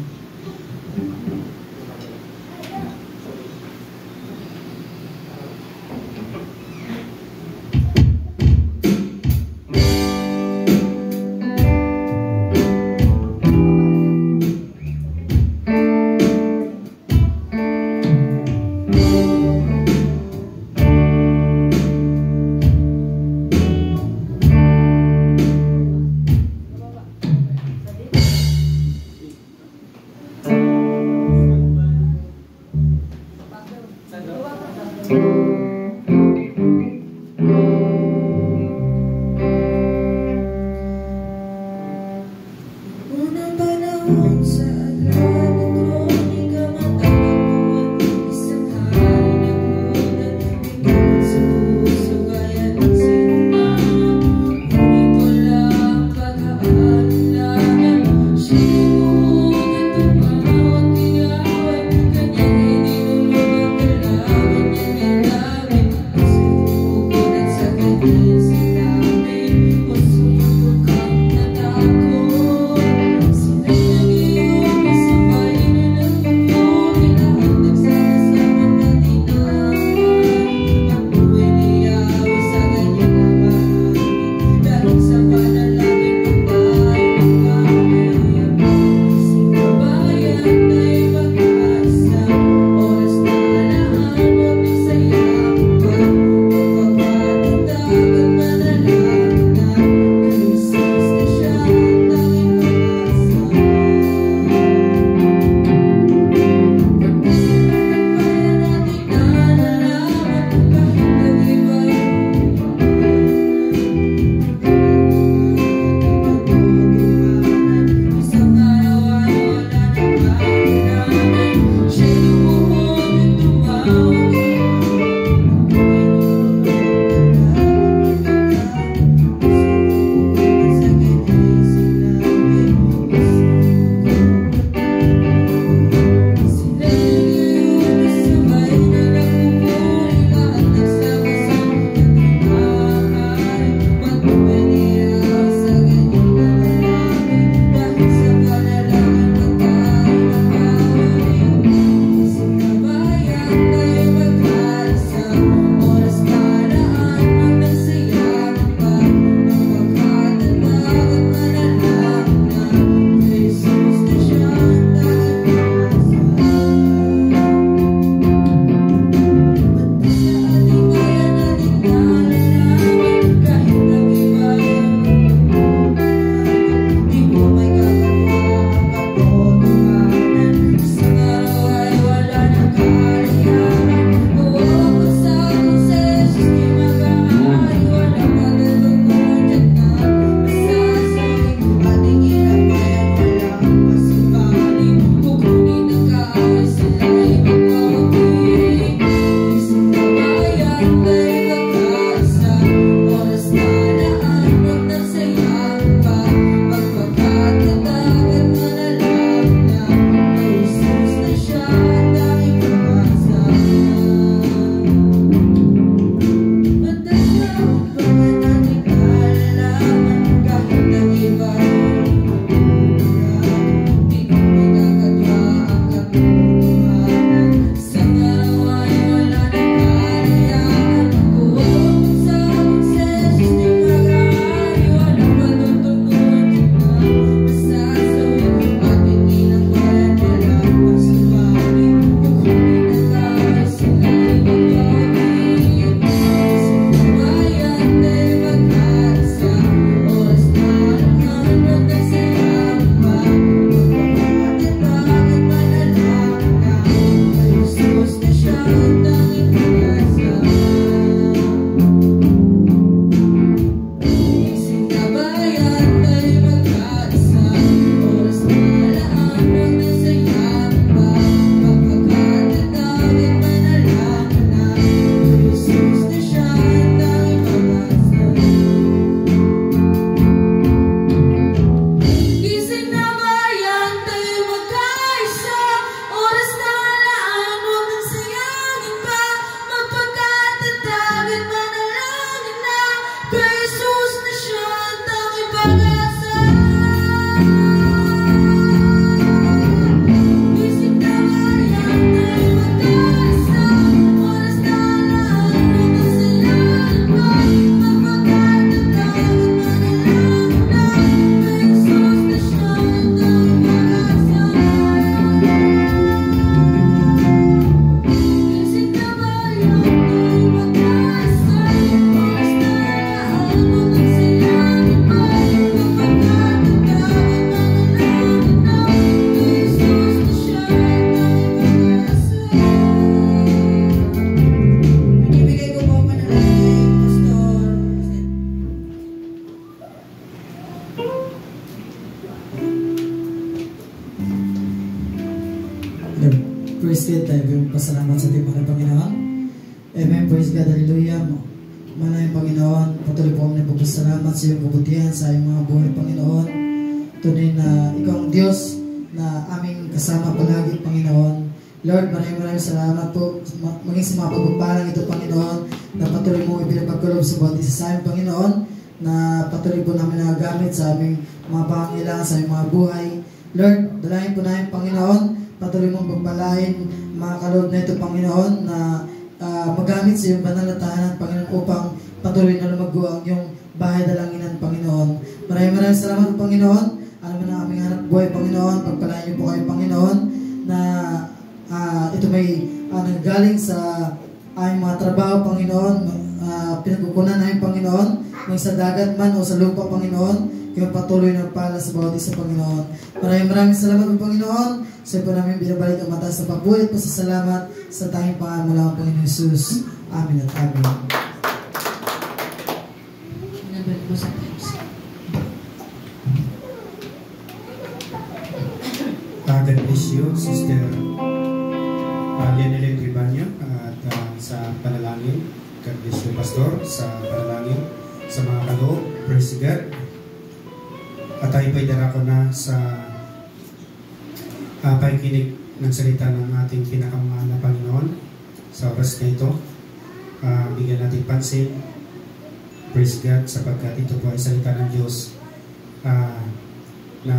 Praise God, tayo kayong pasalamat sa ating mga Panginoon. Amen, praise God, hallelujah. Maraming Panginoon, patuloy po kami nagpapasalamat sa iyong kabutihan sa iyong mga buhay, Panginoon. Tunay na ikaw ang Diyos na aming kasama palagi, Panginoon. Lord, maraming salamat po maging sa mga pagpapalang ito, Panginoon, na patuloy mo ipinapagkulob sa bawat isa sa amin, Panginoon, na patuloy po namin nagagamit sa aming mga pangangailangan sa aming mga buhay. Lord, dalangin po namin, Panginoon, patuloy mong pagpalain mga kaloob na ito, Panginoon, na magamit sa iyong banal na tahanan, Panginoon, upang patuloy na lumago ang iyong bahay dalanginan, Panginoon. Maraming salamat, Panginoon. Alam mo na aming hanap buhay, Panginoon. Pagpalain niyo po kayo, Panginoon, na ito may nanggaling sa aming mga trabaho, Panginoon, pinagkukunan namin, Panginoon, may sa dagat man o sa lupa, Panginoon, yung patuloy na pala sa bawat isa, Panginoon. Maraming salamat, Panginoon. Sa po namin binabalik ang mataas na pagbuhay at pasasalamat sa tanging pangalan mo lang, Panginoon Jesus. Amin at amin. Nabalik mo sa times. God bless you, Sister Lianelin Ribanyo, at sa panalangin. God bless you, Pastor, sa panalangin. Sa mga kaloob, praise God. At tayo pa'y darako na sa pakikinig ng salita ng ating pinakamahal na Panginoon sa oras na ito. Bigyan natin pansin, praise God, sapagkat ito po ay salita ng Diyos na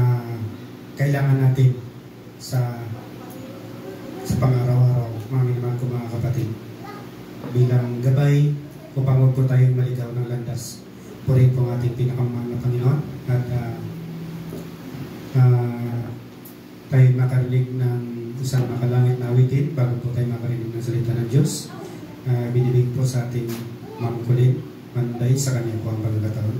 kailangan natin sa pang-araw-araw, mga minamahal ko mga kapatid, bilang gabay upang huwag po tayong maligaw ng landas. Purihin po ang ating pinakamahal na Panginoon at tayo makarinig ng isang makalangit na awitin bago po tayo makarinig ng salita ng Diyos. Binibig po sa ating mamkulin, manday sa kanya po ang pagkakataon.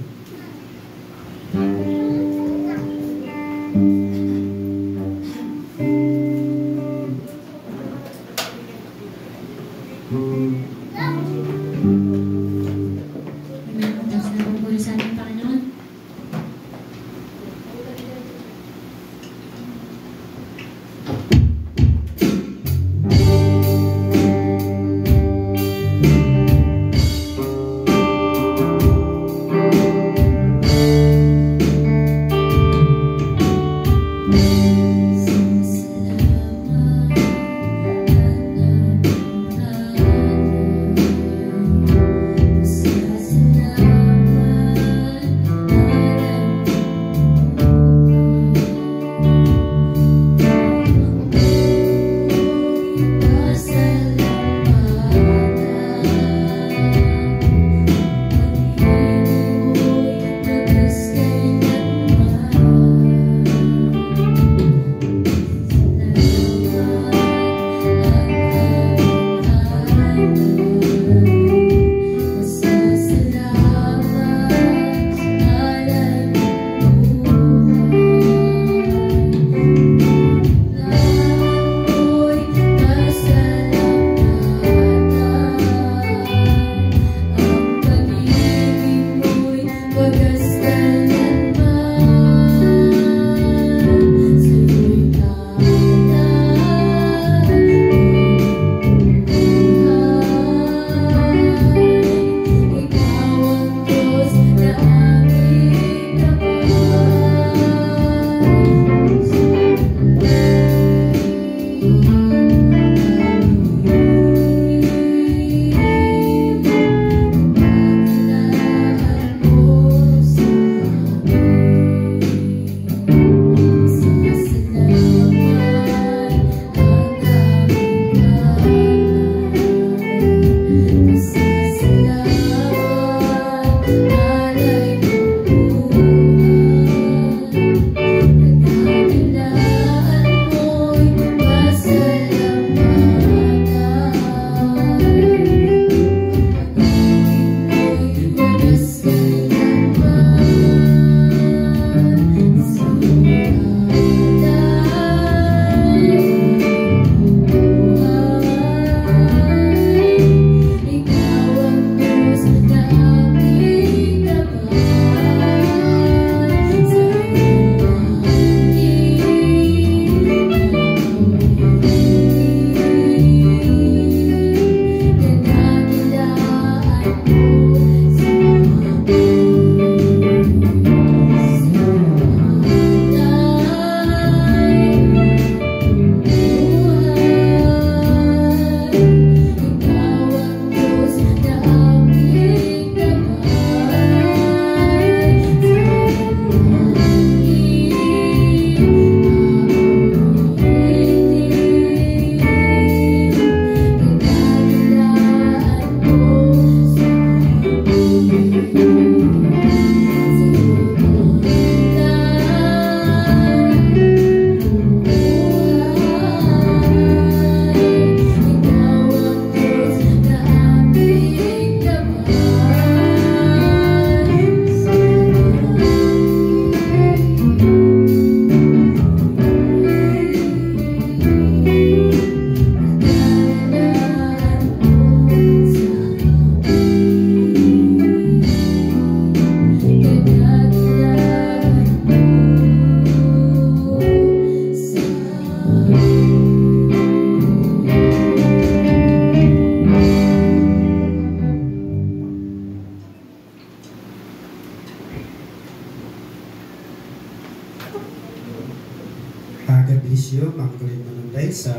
God bless you, mga kulit manunday sa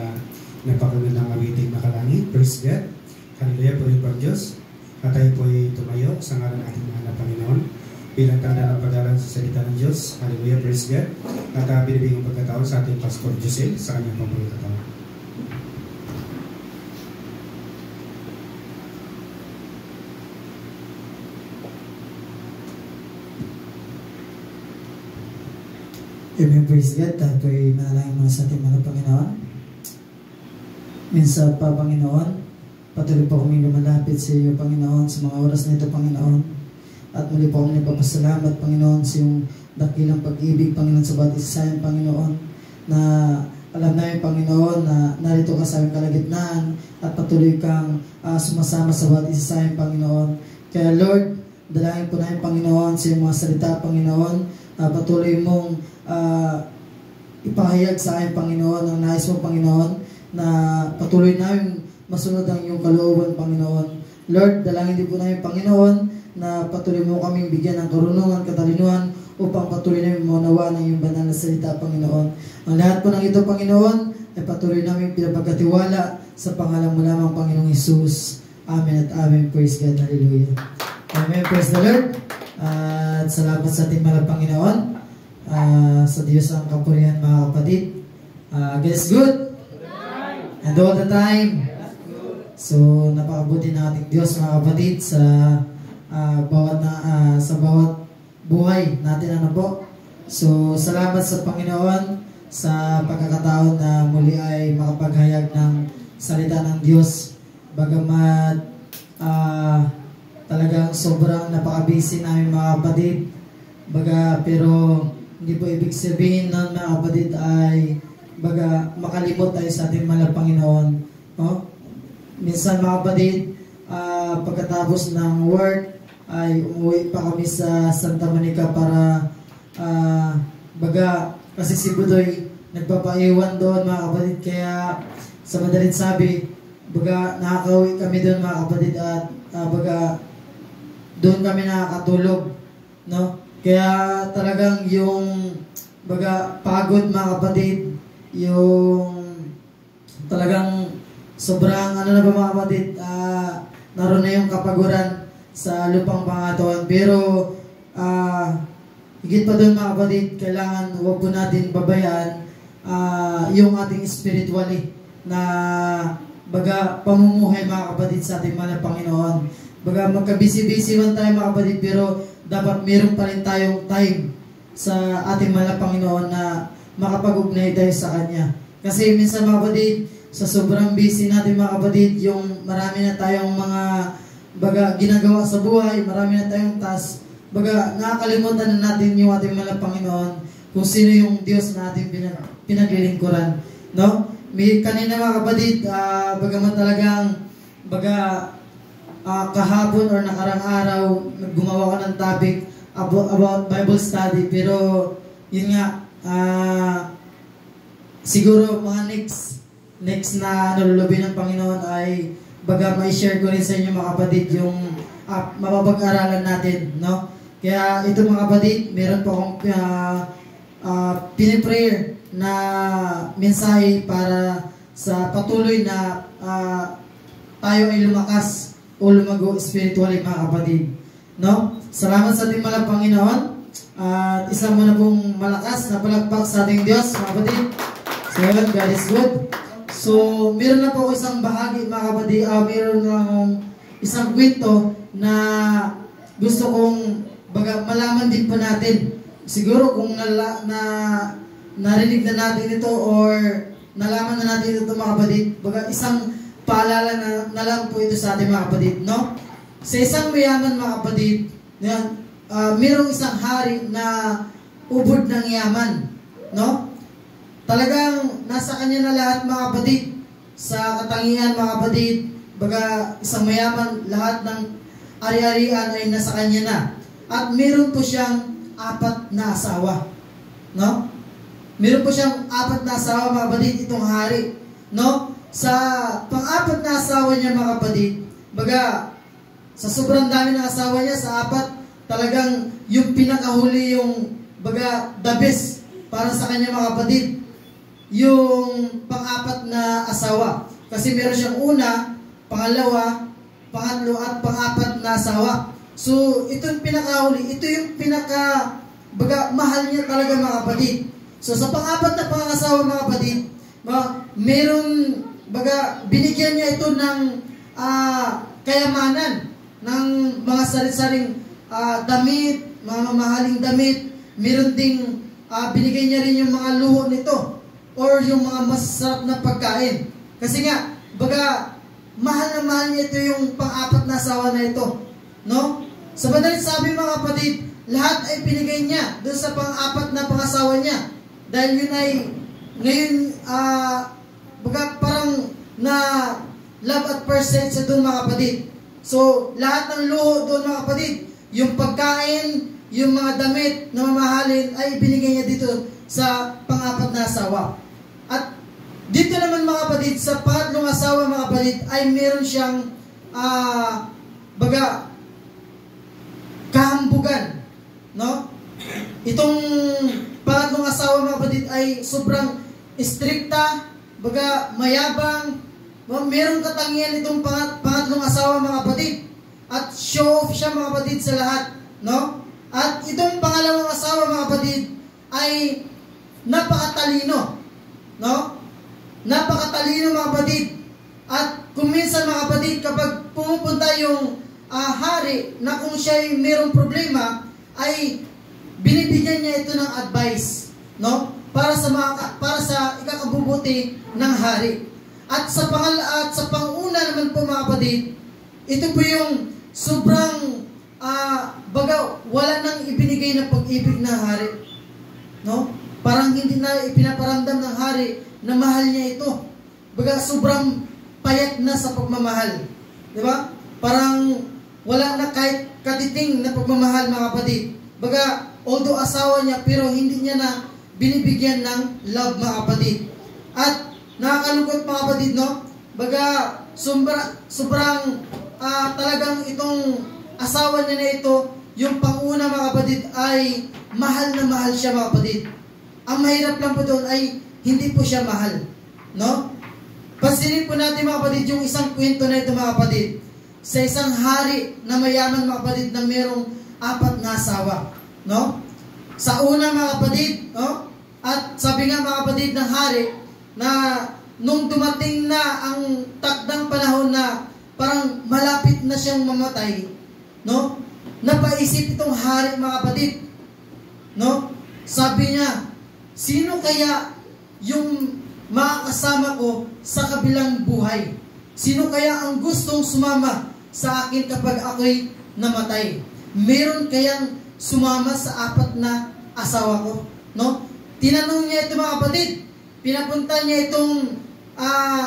napakagandang awiting nakalangit. Praise God. Hallelujah, puri pang Diyos. At tayo po ay tumayo sa ngalan ng ating mahal na Panginoon bilang tanda ng pag-aaral sa salita ng Diyos. Hallelujah, praise God. At binibigyan ng pagkataon sa ating Pastor Josel sa kanyang pagkataon. Amen, praise God. Tayo po ay manalangin muna sa ating mga Panginoon. Minsan pa, Panginoon, patuloy po kami lumalapit sa iyo, Panginoon, sa mga oras na ito, Panginoon. At muli po kami nagpapasalamat, Panginoon, sa iyong dakilang pag-ibig, Panginoon, sa bawat isa sa amin, Panginoon, na alam namin, Panginoon, na narito ka sa aming kalagitnaan at patuloy kang sumasama sa bawat isa sa amin, Panginoon. Kaya, Lord, dalangin po namin, Panginoon, sa iyong mga salita, Panginoon, patuloy mong ipahayag sa akin, Panginoon, ang nais mo, Panginoon, na patuloy namin masunod ang iyong kalooban, Panginoon. Lord, dalangin din po namin, Panginoon, na patuloy mo kaming bigyan ng karunungan, katalinuhan, upang patuloy namin maunawa ng iyong banal na salita, Panginoon. Ang lahat po ng ito, Panginoon, ay patuloy namin pinapagkatiwala sa pangalan mo lamang, Panginoong Hesus. Amen at amen. Praise God. Hallelujah. Amen. Praise the Lord. At salamat sa ating mahal Panginoon. Sa Diyos ang kapurihan, mga kapatid. God is good. And all the time. So, napakabuti ng ating Diyos, mga kapatid, sa bawat buhay natin, ano po. So, salamat sa Panginoon sa pagkakataon na muli ay makapaghayag ng salita ng Diyos. Bagamat talagang sobrang napaka-busy namin, mga kapatid. Pero hindi po ibig sabihin nun, mga kapatid, ay makalimot tayo sa ating mahal na Panginoon. No? Minsan, mga kapatid, pagkatapos ng work, ay umuwi pa kami sa Santa Monica para kasi si Budoy nagpapaiwan doon, mga kapatid. Kaya sa madaling sabi, nakakauwi kami doon, mga kapatid, at doon kami nakakatulog, no? Kaya talagang yung pagod, mga kapatid, yung talagang sobrang mga kapatid, naroon na yung kapaguran sa lupang pangatawan. Pero higit pa doon, mga kapatid, kailangan huwag po natin babayaan yung ating spiritually na pamumuhay, mga kapatid, sa ating mahal na Panginoon. Magka-busy-busy man tayo, mga kapatid, pero dapat meron pa rin tayong time sa ating mahal na Panginoon na makapag-ugnay tayo sa Kanya. Kasi minsan, mga kapatid, sa sobrang busy natin, mga kapatid, yung marami na tayong mga ginagawa sa buhay, marami na tayong task, nakakalimutan na natin yung ating mahal na Panginoon, kung sino yung Diyos na ating pinaglilingkuran, no? Kanina, mga kapatid, bagaman talagang kahapon or nakarang araw gumawa ko ng topic about Bible study, pero yun nga, siguro mga next na nalulubi ng Panginoon ay may share ko rin sa inyo, mga kapatid, yung mapapag-aralan natin, no? Kaya ito, mga kapatid, meron po akong piniprayer na mensahe para sa patuloy na tayo ay lumakas o lumago spiritually, mga kapatid, no? Salamat sa ating mahal Panginoon, at isa mo na pong malakas na palakpak sa ating Diyos, mga kapatid. So, God is good. So, meron na po ako isang bahagi, mga kapatid, meron na akong isang kwento na gusto kong malaman din po natin. Siguro kung narinig na natin ito or nalaman na natin ito, mga kapatid, isang paalala na lang po ito sa ating, mga kapatid, no? Sa isang mayaman, mga kapatid, mayroong isang hari na ubod ng yaman, no? Talagang nasa kanya na lahat, mga kapatid. Sa katangian, mga kapatid, isang mayaman, lahat ng ari-arian ay nasa kanya na. At meron po siyang 4 na asawa, no? Meron po siyang 4 na asawa, mga kapatid, itong hari, no? Sa pang-4 na asawa niya, mga kapatid, sa sobrang dami ng asawa niya, sa 4, talagang yung pinakahuli yung the best para sa kanya mga kapatid, yung pang-apat na asawa. Kasi meron siyang una, pangalawa, pangatlo at pang-apat na asawa. So, ito yung pinakahuli, ito yung mahal niya talaga mga kapatid. So, sa pang-apat na pangasawa mga kapatid, meron, binigyan niya ito ng kayamanan, ng mga sari-saring damit, mga mamahaling damit. Meron ding binigay niya rin yung mga luho nito or yung mga masarap na pagkain. Kasi nga, mahal na mahal niya ito yung pang-apat na asawa na ito. No? Sa madaling sabi mga kapatid, lahat ay binigay niya doon sa pang-apat na pangasawa niya. Dahil yun ay, ngayon, parang na love at first sight sa doon mga kapatid. So, lahat ng luho doon mga kapatid, yung pagkain, yung mga damit na mamahalin ay binigay niya dito sa pang-apat na asawa. At dito naman mga kapatid, sa pangatlong asawa mga kapatid, ay meron siyang kahambugan. No? Itong pangatlong asawa mga kapatid ay sobrang strikta, mayabang, meron katangian itong pangatlong asawa mga kapatid. At show off siya mga kapatid sa lahat. No? At itong pangalawang asawa mga kapatid ay napakatalino. No? Napakatalino mga kapatid. At kung minsan mga kapatid, kapag pumupunta yung hari na kung siya'y mayroong problema, ay binibigyan niya ito ng advice, no? Para sa ikakabubuti ng hari. At sa panguna naman po mga kapatid, ito po yung sobrang wala nang ibinigay na pag-ibig ng hari. No? Parang hindi na ipinaparamdam ng hari na mahal niya ito. Sobrang payat na sa pagmamahal. Di ba? Parang wala na kahit katiting na pagmamahal mga kapatid. Although asawa niya, pero hindi niya na binibigyan ng love mga kapatid. At nakakalungkot mga kapatid, no? Sobrang talagang itong asawa niya na ito, yung panguna mga kapatid, ay mahal na mahal siya mga kapatid. Ang mahirap lang po doon ay hindi po siya mahal. No? Pansinin po natin mga kapatid yung isang kwento na ito mga kapatid. Sa isang hari na mayaman mga kapatid na mayroong 4 na asawa. No? Sa una mga kapatid, no? At sabi nga mga kapatid ng hari na nung dumating na ang takdang panahon na parang malapit na siyang mamatay, no? Napaisip itong hari mga kapatid, no? Sabi niya, sino kaya yung makakasama ko sa kabilang buhay? Sino kaya ang gustong sumama sa akin kapag ako'y namatay? Meron kayang sumama sa 4 na asawa ko? No? Tinanong niya ito mga kapatid. Pinapunta niya itong,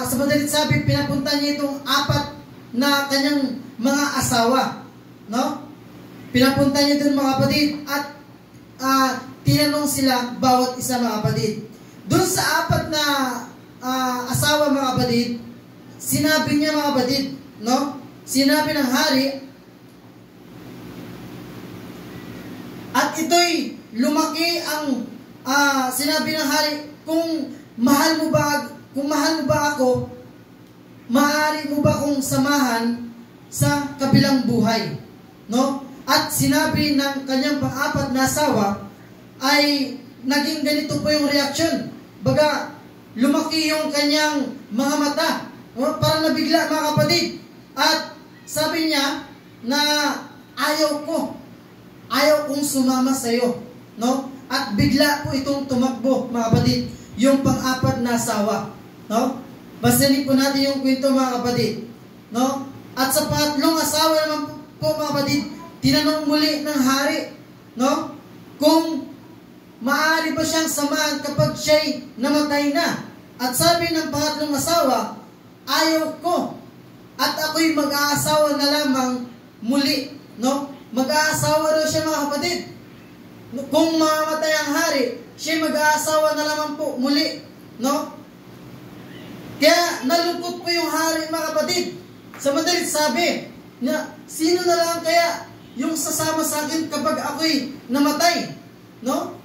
sa madalit sabi, pinapunta niya itong 4 na kanyang mga asawa. No? Pinapunta niya doon mga kapatid at tinanong sila bawat isa mga kapatid. Doon sa 4 na asawa mga kapatid, sinabi niya mga kapatid, no? Sinabi ng hari, at ito'y lumaki ang sinabi ng hari, kung mahal mo ba ako, maaari mo ba akong samahan sa kabilang buhay? No? At sinabi ng kanyang pang-4 na asawa ay naging ganito po yung reaksyon. Lumaki yung kanyang mga mata. No? Parang nabigla mga kapatid. At sabi niya na ayaw kong sumama sa iyo. No? At bigla po itong tumakbo mga kapatid, yung pang-4 na asawa. No? Basahin po natin yung kwento mga kapatid. No? At sa pangatlong asawa naman po mga kapatid, tinanong muli ng hari, no? Kung maaari ba siyang samahan kapag siya'y namatay na. At sabi ng pangatlong asawa, ayaw ko. At ako'y mag-aasawa na lamang muli. No? Mag-aasawa daw siya mga kapatid. Kung mamamatay ang hari, siya'y mag-aasawa na lamang po muli. No? Kaya nalungkot po yung hari mga kapatid. Sa madalit sabi, na sino na lang kaya yung sasama sa akin kapag ako'y namatay? No?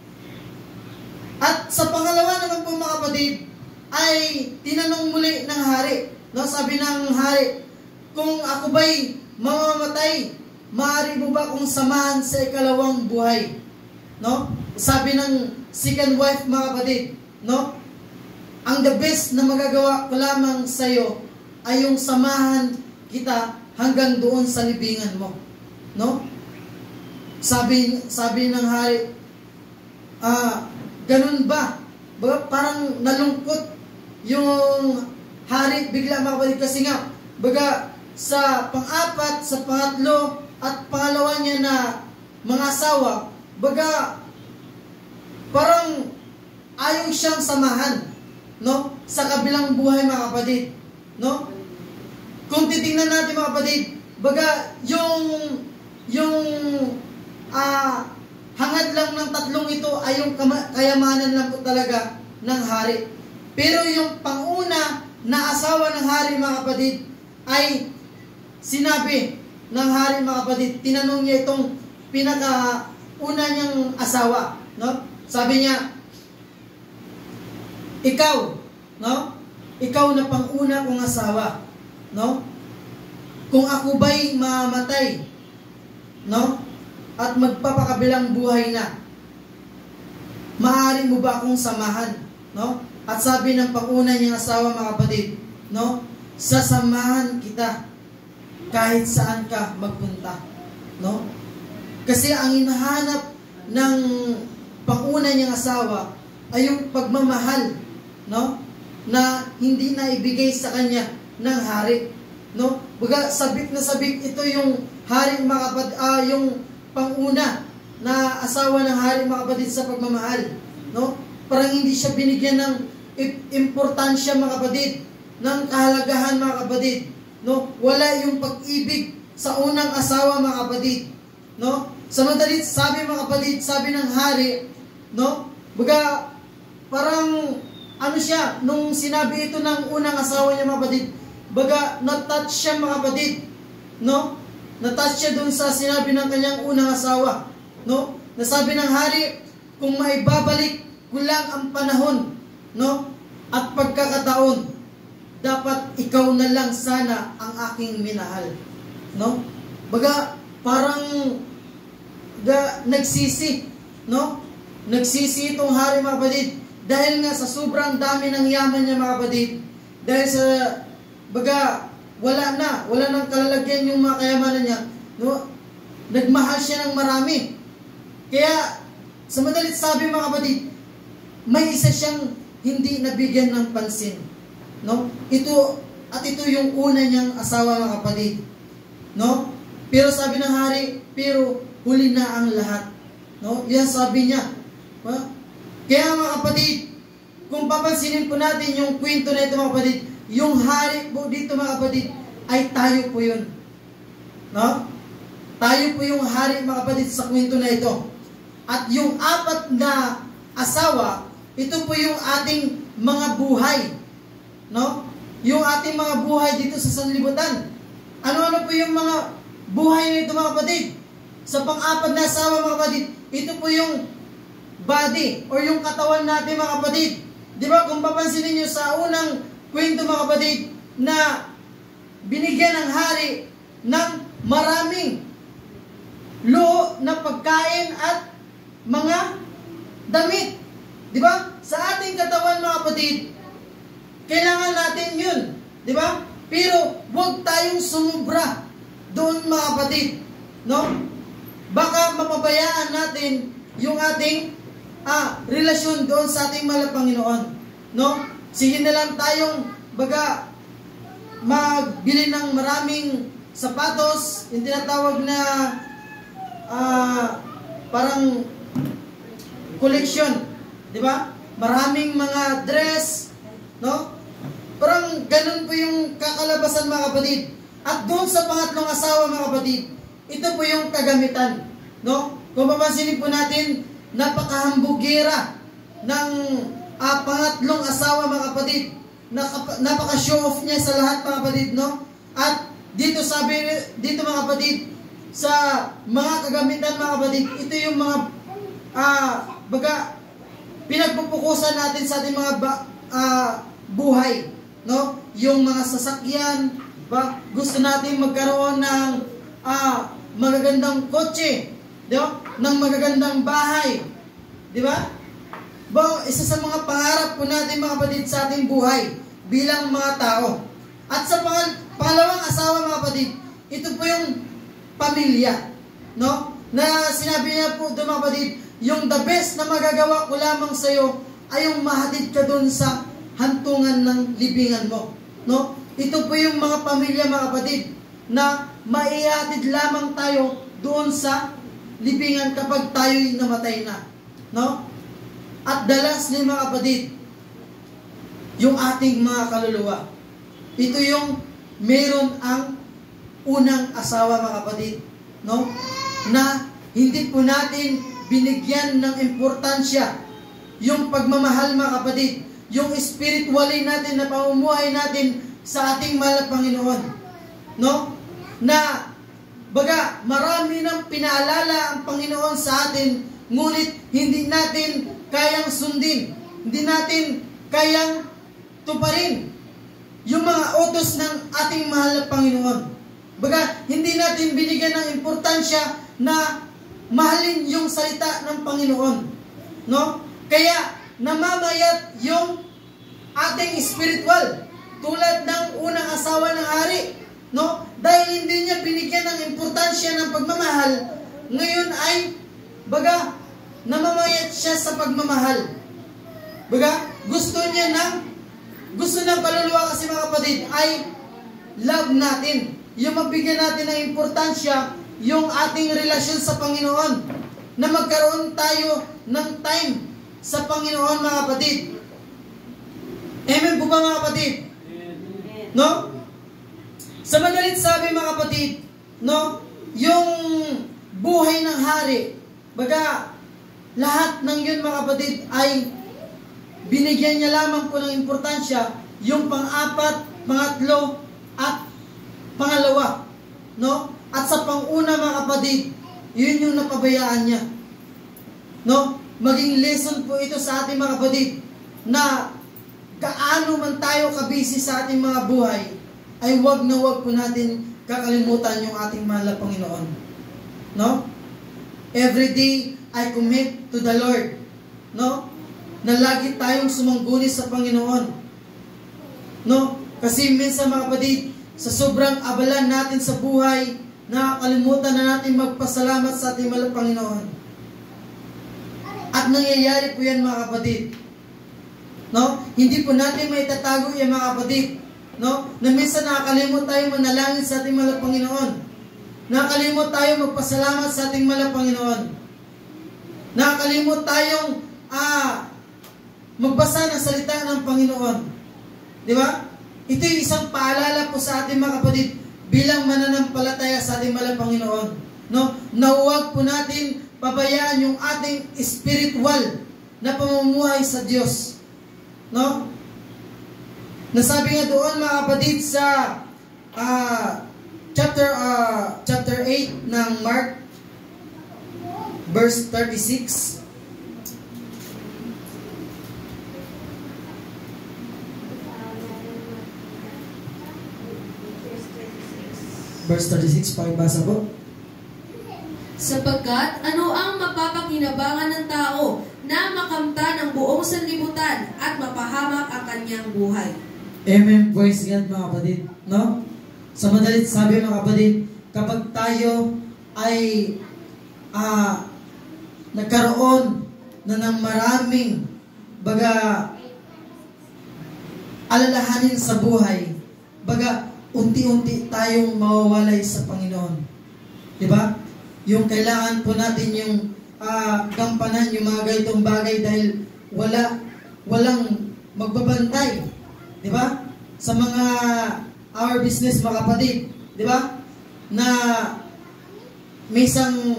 At ay tinanong muli ng hari. No, sabi ng hari, kung ako ba'y mamamatay, maaari mo ba kung samahan sa ikalawang buhay? No? Sabi ng second wife, mga kapatid, no? Ang the best na magagawa ko lamang sa iyo ay yung samahan kita hanggang doon sa libingan mo. No? Sabi ng hari, ganun ba? Parang nalungkot yung hari bigla, mga kapatid, kasi nga baga sa pang-apat, sa pangatlo at pangalawa niya na mga asawa, baga parang ayaw siyang samahan, no, sa kabilang buhay, mga kapatid, no? Kung titingnan natin, mga kapatid, baga yung hangad lang ng tatlong ito ay yung kayamanan lang po talaga ng hari. Pero yung panguna na asawa ng hari, mga kapatid, ay sinabi ng hari, mga kapatid, tinanong niya itong pinakauna niyang asawa, no? Sabi niya, ikaw, no? Ikaw na panguna kong asawa, no? Kung ako ba'y mamatay, no? At magpapakabilang buhay na, maaari mo ba akong samahan, no? At sabi ng panguna niyang asawa, mga kapatid, no? Sasamahan kita kahit saan ka magpunta, no? Kasi ang hinahanap ng panguna niyang asawa ay yung pagmamahal, no? Na hindi na ibigay sa kanya ng hari, no? Baga sabik na sabik ito yung hari, mga kapatid, yung panguna na asawa ng hari, mga kapatid, sa pagmamahal, no? Parang hindi siya binigyan ng importansya, mga kapatid, ng kahalagahan, mga kapatid, no? Wala yung pag-ibig sa unang asawa, mga kapatid, no? Sa madalit sabi, mga kapatid, sabi ng hari, no? Baga parang ano siya, nung sinabi ito ng unang asawa niya, mga kapatid, baga na-touch siya, mga kapatid, no? Na-touch siya dun sa sinabi ng kanyang unang asawa, no? Nasabi ng hari, kung maibabalik ko lang ang panahon, no, at pagkakataon, dapat ikaw na lang sana ang aking minahal, no? Baga parang nagsisi, no? Nagsisi itong hari, mga kapatid, dahil nga sa sobrang dami ng yaman niya, mga kapatid, dahil sa baga wala nang kalalagyan yung mga kayamanan niya, no? Nagmahal siya ng marami. Kaya sa madalit sabi, mga kapatid, may isa siyang hindi nabigyan ng pansin, no? Ito yung una niyang asawa, mga kapatid, no? Pero sabi ng hari, pero huli na ang lahat, no? Yan sabi niya, no? Kaya, mga kapatid, kung papansinin po natin yung kwento na ito, mga kapatid, yung hari po dito, mga kapatid, ay tayo po yun, no? Tayo po yung hari, mga kapatid, sa kwento na ito. At yung apat na asawa, ito po yung ating mga buhay, no? Yung ating mga buhay dito sa sanlibutan. Ano-ano po yung mga buhay na ito, mga kapatid? Sa pang-apat na asawa, mga kapatid, ito po yung body or yung katawan natin, mga kapatid. Di ba, kung papansinin nyo sa unang kwento, mga kapatid, na binigyan ng hari ng maraming luho na pagkain at mga damit. Di ba? Sa ating katawan, mga kapatid, kailangan natin yun. Di ba? Pero huwag tayong sumubra doon, mga kapatid, no? Baka mapabayaan natin yung ating relasyon doon sa ating mahal na Panginoon, no? Sige na lang tayong baga magbili ng maraming sapatos, yung tinatawag na parang collection, di ba? Maraming mga dress, no? Parang ganun po yung kakalabasan, mga kapatid. At doon sa pangatlong asawa, mga kapatid, ito po yung kagamitan, no? Kung papansinin po natin, napakahambugera ng pangatlong asawa, mga kapatid. Napaka-show off niya sa lahat, mga kapatid, no? At dito sabi, dito, mga kapatid, sa mga kagamitan, mga kapatid, ito yung mga baga pinagpupukusan natin sa ating mga buhay, no? Yung mga sasakyan, ba? Gusto natin magkaroon ng magagandang kotse, di ba? Ng magagandang bahay, di ba? Isa sa mga pangarap po natin mga kapatid sa ating buhay bilang mga tao. At sa pangalawang asawa mga kapatid, ito po yung pamilya, no? Na sinabi niya po doon mga kapatid, yung the best na magagawa ko lamang sa iyo ay yung mahatid ka doon sa hantungan ng libingan mo, no? Ito po yung mga pamilya mga kapatid na maihatid lamang tayo doon sa libingan kapag tayo'y namatay na, no? At dalas ni mga kapatid, yung ating mga kaluluwa. Ito yung meron ang unang asawa mga kapatid, no? Na hindi po natin binigyan ng importansya yung pagmamahal mga kapatid, yung spiritually natin na pamumuhay natin sa ating mahal na Panginoon, no? Na baga marami nang pinaalala ang Panginoon sa atin, ngunit hindi natin kayang sundin, hindi natin kayang tuparin yung mga utos ng ating mahal na Panginoon. Baga, hindi natin binigyan ng importansya na mahalin yung salita ng Panginoon, no? Kaya namamayat yung ating spiritual, tulad ng unang asawa ng hari, no? Dahil hindi niya binigyan ng importansya ng pagmamahal, ngayon ay baga namamayat siya sa pagmamahal. Baga, gusto ng kaluluwa kasi mga kapatid ay love natin. Yung mabigyan natin ng importansya yung ating relasyon sa Panginoon. Na magkaroon tayo ng time sa Panginoon mga kapatid. Amen po ba mga kapatid? No? Sa madalit sabi mga kapatid, no? Yung buhay ng hari, baga, lahat ng yun mga kapatid ay binigyan niya lamang po ng importansya yung pang-apat, pangatlo, at pangalawa, no? At sa pang-una mga kapatid, yun yung napabayaan niya, no? Maging lesson po ito sa ating mga kapatid na kaano man tayo kabisi sa ating mga buhay, ay wag na wag po natin kakalimutan yung ating mahal na Panginoon, no? Every day I commit to the Lord, no? Na lagi tayong sumangguni sa Panginoon, no? Kasi minsan mga kapatid, sa sobrang abala natin sa buhay, nakakalimutan na natin magpasalamat sa ating mahal na Panginoon. At nangyayari po yan mga kapatid, no? Hindi po natin maitatago yan mga kapatid, no? Na minsan nakakalimot tayo manalangin sa ating mahal na Panginoon. Nakakalimot tayo magpasalamat sa ating mahal na Panginoon. Nakakalimot tayong magbasa ng salita ng Panginoon. Di ba? Ito yung isang paalala po sa ating mga kapatid bilang mananampalataya sa ating mahal na Panginoon, no? Na huwag po natin pabayaan yung ating spiritual na pamumuhay sa Diyos, no? Nasabi nga doon mga kapatid sa chapter 8 ng Mark, verse 36. Verse 36, pakibasa po. Sapagkat ano ang mapapakinabangan ng tao na makamta ng buong sanlibutan at mapahamak ang kanyang buhay? Amen, praise God mga kapatid, no? Sa madalit sabi mga kapatid, kapag tayo ay nagkaroon na ng maraming baga alalahanin sa buhay, baga unti-unti tayong mawawalay sa Panginoon. Diba? Yung kailangan po natin yung gampanan yung mga ganitong bagay dahil walang magbabantay. Diba? Sa mga our business mga kapatid. Diba? Na may isang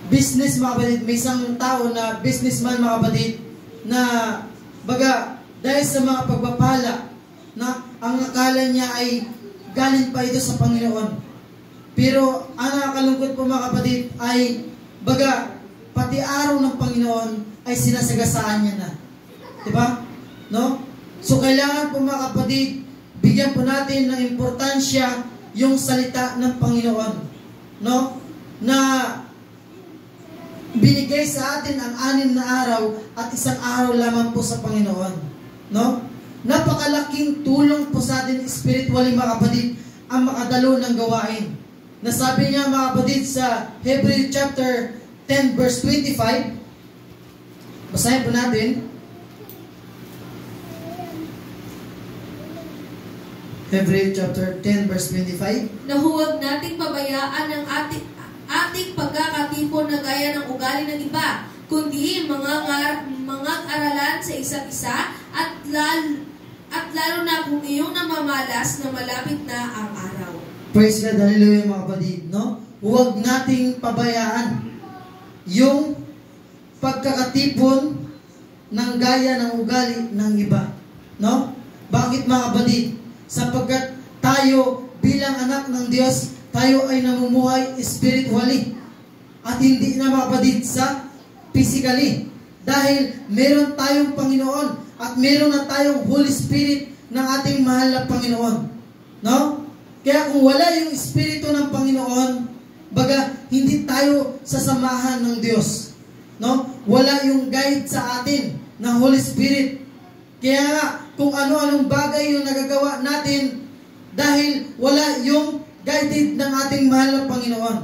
business mga kapatid, may isang tao na businessman mga kapatid na baga dahil sa mga pagpapala na ang akala niya ay galing pa ito sa Panginoon. Pero ang nakakalungkot po mga kapatid ay baga pati araw ng Panginoon ay sinasagasaan niya na. Diba? No? So kailangan po mga kapatid, bigyan po natin ng importansya yung salita ng Panginoon. No? Na binigay sa atin ang 6 na araw at 1 araw lamang po sa Panginoon. No? Napakalaking tulong po sa atin spiritually mga kapatid ang makadalo ng gawain. Nasabi niya mga kapatid sa Hebrew chapter 10 verse 25. Basahin po natin. Hebrew chapter 10 verse 25. Na huwag nating pabayaan ang ating pagkakatipon na gaya ng ugali ng iba, kundi mga aralan sa isa't isa at lalo na kung iyong namamalas na malapit na ang araw. Praise God, hallelujah mga kapatid, no? Huwag nating pabayaan yung pagkakatipon ng gaya ng ugali ng iba, no? Bakit mga kapatid? Sapagkat tayo bilang anak ng Diyos, tayo ay namumuhay spiritually at hindi na mga kapatid sa physically. Dahil meron tayong Panginoon at meron na tayong Holy Spirit ng ating mahal na Panginoon. No? Kaya kung wala yung Espiritu ng Panginoon, baga hindi tayo sasamahan ng Diyos. No? Wala yung guide sa atin ng Holy Spirit. Kaya nga, kung ano-anong bagay yung nagagawa natin dahil wala yung guided ng ating mahal na Panginoon.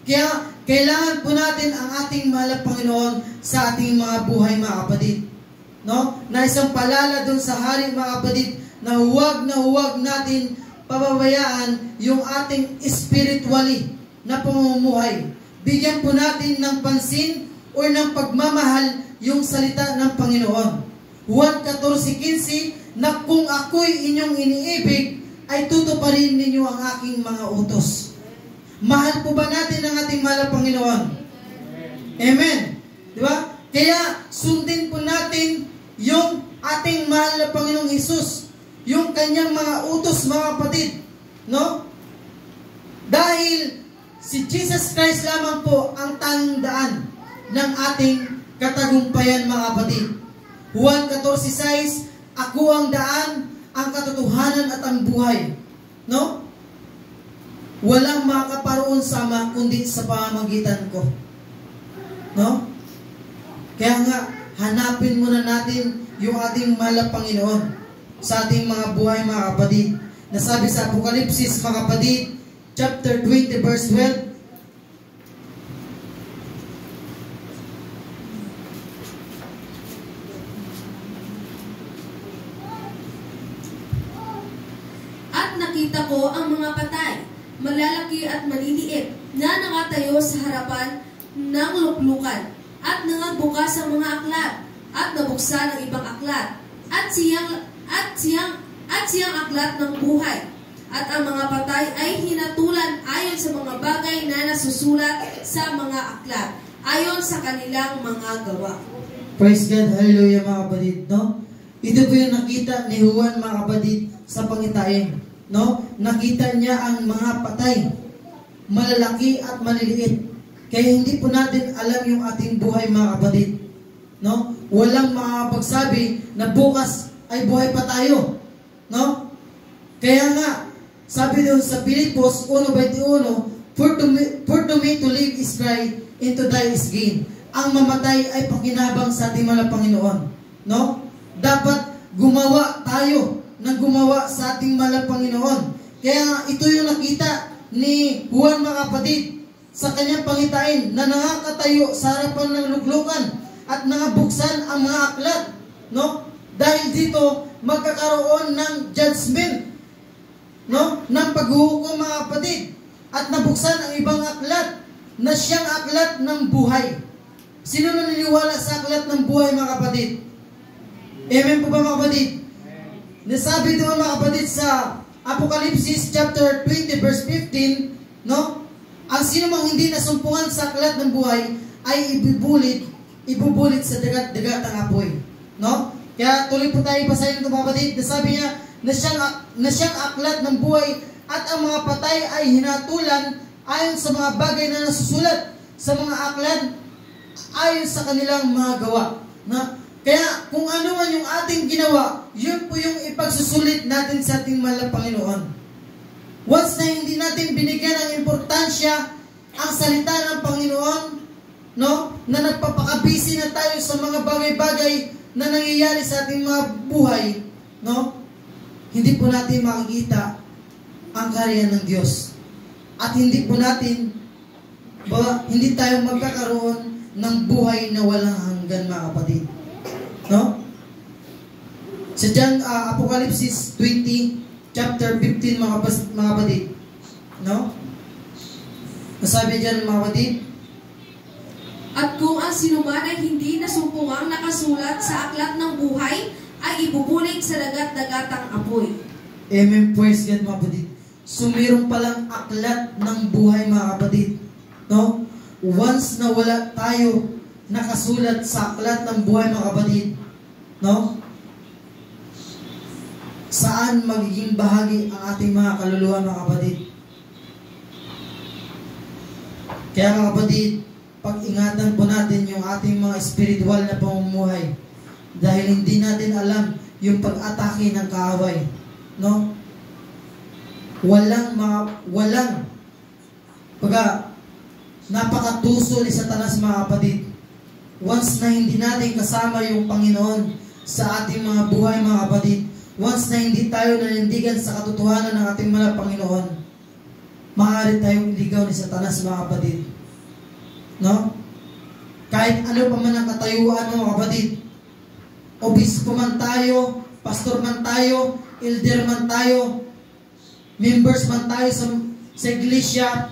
Kaya kailangan po natin ang ating mahal na Panginoon sa ating mga buhay mga kapatid. No? Na isang palala dun sa hari mga kapatid na huwag natin pababayaan yung ating spiritually na pamumuhay. Bigyan po natin ng pansin o ng pagmamahal yung salita ng Panginoon. Juan 14:15 na kung ako'y inyong iniibig, ay tutuparin ninyo ang aking mga utos. Mahal po ba natin ang ating mahal na Panginoon? Amen. Diba? Kaya sundin po natin yung ating mahal na Panginoong Hesus, yung kanyang mga utos mga kapatid. No? Dahil si Jesus Christ lamang po ang tanging daan ng ating katagumpayan mga kapatid. Juan 14:6, ako ang daan, ang katotohanan at ang buhay. No? Walang makaparoon sa ama kundi sa pamamagitan ko. No? Kaya nga, hanapin muna natin yung ating mahal na Panginoon sa ating mga buhay mga kapatid. Nasabi sa Apokalipsis mga kapatid, chapter 20 verse 12, nakita ko ang mga patay, malalaki at maliliit, na nakatayo sa harapan ng luklukan, at nangabukas ang mga aklat, at nabuksan ang ibang aklat, at siyang aklat ng buhay. At ang mga patay ay hinatulan ayon sa mga bagay na nasusulat sa mga aklat, ayon sa kanilang mga gawa. Praise God, hallelujah mga kapatid, no? Ito po yung nakita ni Juan mga kapatid sa pangitain. No? Nakita niya ang mga patay, malalaki at maliliit. Kaya hindi po natin alam yung ating buhay mga kapatid. No? Walang makakapagsabi na bukas ay buhay pa tayo. No? Kaya nga, sabi doon sa Pilipos 1:21, for to me to live is Christ, and to die is gain. Ang mamatay ay pakinabang sa ating mga Panginoon. No? Dapat gumawa tayo na gumawa sa ating mahal na Panginoon. Kaya ito yung nakita ni Juan mga kapatid sa kanyang pangitain na nakakatayo sa harapan ng luklukan at nakabuksan ang mga aklat. No? Dahil dito magkakaroon ng judgment, no? Ng paghuhukom mga kapatid, at nabuksan ang ibang aklat na siyang aklat ng buhay. Sino naniniwala sa aklat ng buhay mga kapatid? Amen po ba mga kapatid? Nasabi doon mga kapatid sa Apokalipsis chapter 20 verse 15, no? Ang sino mang hindi nasumpungan sa aklat ng buhay ay ibubulit sa dagat-dagatang apoy, no? Kaya tuloy po tayo basahin ito mga kapatid. Nasabi niya na siyang aklat ng buhay at ang mga patay ay hinatulan ayon sa mga bagay na nasusulat sa mga aklat ayon sa kanilang mga gawa. Kaya kung ano man yung ating ginawa, yun po yung ipagsusulit natin sa ating mahal na Panginoon. Once na hindi natin binigyan ng importansya ang salita ng Panginoon, no, na nagpapakabisi na tayo sa mga bagay-bagay na nangyayari sa ating mga buhay, no, hindi po natin makikita ang kaharian ng Diyos. At hindi po natin, hindi tayo magkakaroon ng buhay na walang hanggan, mga kapatid. No? Sa John, Apocalypse 20, chapter 15, mga kapatid. No? Masabi dyan, mga kapatid. At kung ang sinuman ay hindi nasumpungang nakasulat sa aklat ng buhay, ay ibubulig sa dagat-dagatang apoy. Amen, praise God, mga kapatid. So, mayroon palang aklat ng buhay, mga kapatid. No? Once na wala tayo nakasulat sa aklat ng buhay, mga kapatid, no? Saan magiging bahagi ang ating mga kaluluwa, mga kapatid? Kaya, mga kapatid, pag-ingatan po natin yung ating mga spiritual na pamumuhay dahil hindi natin alam yung pag-atake ng kaaway, no? Napakatuso ni Satanas, mga kapatid. Once na hindi natin kasama yung Panginoon sa ating mga buhay, mga kapatid, once na hindi tayo nanindigan sa katotohanan ng ating mga Panginoon, maaari tayong iligaw ni Satanas, mga kapatid. No? Kahit ano pa man ang katayuan, mga kapatid, obispo man tayo, pastor man tayo, elder man tayo, members man tayo sa iglesia,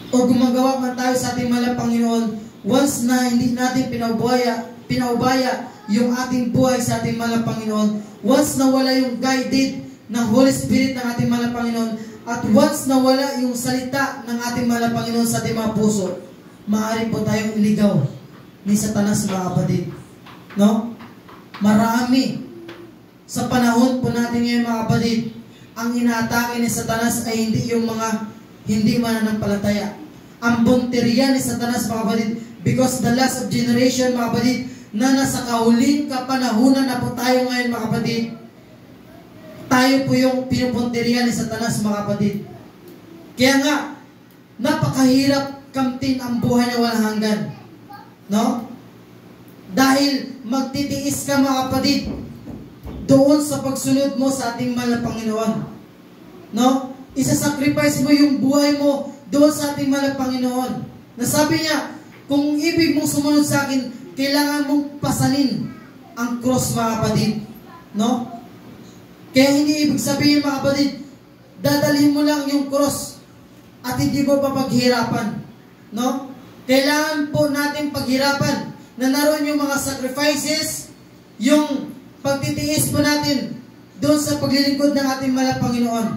o gumagawa man tayo sa ating mahal na Panginoon, once na hindi natin pinaubaya yung ating buhay sa ating mahal na Panginoon, once na wala yung guided ng Holy Spirit ng ating mahal na Panginoon, at once na wala yung salita ng ating mahal na Panginoon sa ating mga puso, maaari po tayong iligaw ni Satanas, mga kapatid. No? Marami sa panahon po natin ngayon, mga kapatid, ang inaatake ni Satanas ay hindi yung mga hindi mananampalataya. Ang bunteriya ni Satanas, mga kapatid, because the last of generation, mga kapatid, na nasa kahuling kapanahunan na po tayo ngayon, mga kapatid, tayo po yung pinupunteriya ni Satanas, mga kapatid. Kaya nga, napakahirap kamtin ang buhay na walang hanggan. No? Dahil magtitiis ka, mga kapatid, doon sa pagsunod mo sa ating mahal na Panginoon. No? Isasacrifice mo yung buhay mo doon sa ating mahal na Panginoon. Nasabi niya, kung ibig mong sumunod sa akin, kailangan mong pasanin ang cross, mga kapatid. No? Kaya hindi ibig sabihin, mga kapatid, dadalhin mo lang yung cross at hindi mo papaghirapan. No? Kailangan po natin paghirapan na naroon yung mga sacrifices, yung pagtitiis po natin doon sa paglilingkod ng ating mahal na Panginoon.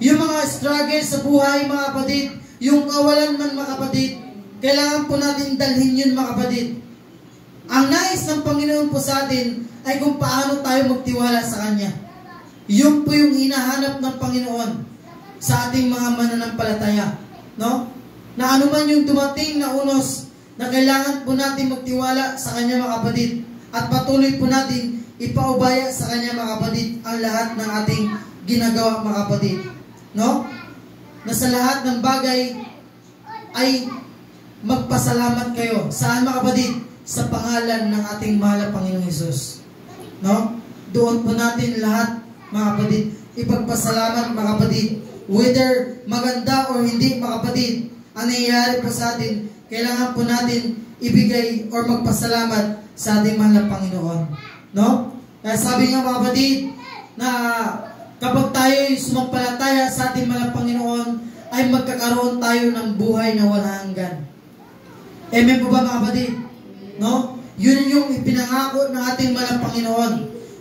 Yung mga struggles sa buhay, mga kapatid, yung kawalan man, mga kapatid, kailangan po natin dalhin yun, mga kapatid. Ang nais ng Panginoon po sa atin ay kung paano tayo magtiwala sa Kanya. Yun po yung hinahanap ng Panginoon sa ating mga mananampalataya. No? Na anuman yung dumating na unos na kailangan po natin magtiwala sa Kanya, mga kapatid, at patuloy po natin ipaubaya sa Kanya, mga kapatid, ang lahat ng ating ginagawa, mga kapatid. No? Na sa lahat ng bagay ay magpasalamat kayo. Saan, mga kapatid? Sa pangalan ng ating mahal na Panginoong Hesus. No? Doon po natin lahat, mga kapatid, ipagpasalamat, mga kapatid. Whether maganda or hindi, mga kapatid, ang nangyayari po sa atin, kailangan po natin ibigay or magpasalamat sa ating mahal na Panginoon. No? Kaya sabi nga, mga kapatid, na kapag tayo'y sumampalataya sa ating mahal na Panginoon, ay magkakaroon tayo ng buhay na walang hanggan. Amen po ba, mga kapatid? No? Yun yung ipinangako ng ating mahal na Panginoon.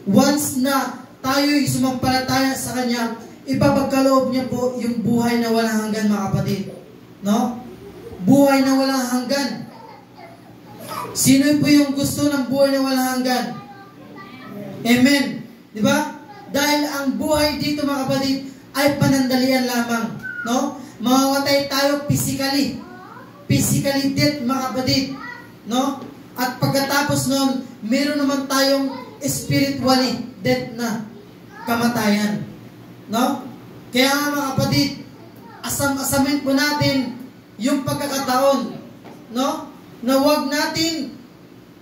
Once na tayo'y sumampalataya sa Kanya, ipapagkaloob niya po yung buhay na walang hanggan, mga kapatid. No? Buhay na walang hanggan. Sino po yung gusto ng buhay na walang hanggan? Amen. Di ba? Dahil ang buhay dito, mga kapatid, ay panandalian lamang. No? Mamamatay tayo physically. physically dead, mga kapatid. No? At pagkatapos nun, meron naman tayong spiritually dead na kamatayan. No? Kaya nga mga kapatid, asamin po natin yung pagkakataon, no? Na huwag natin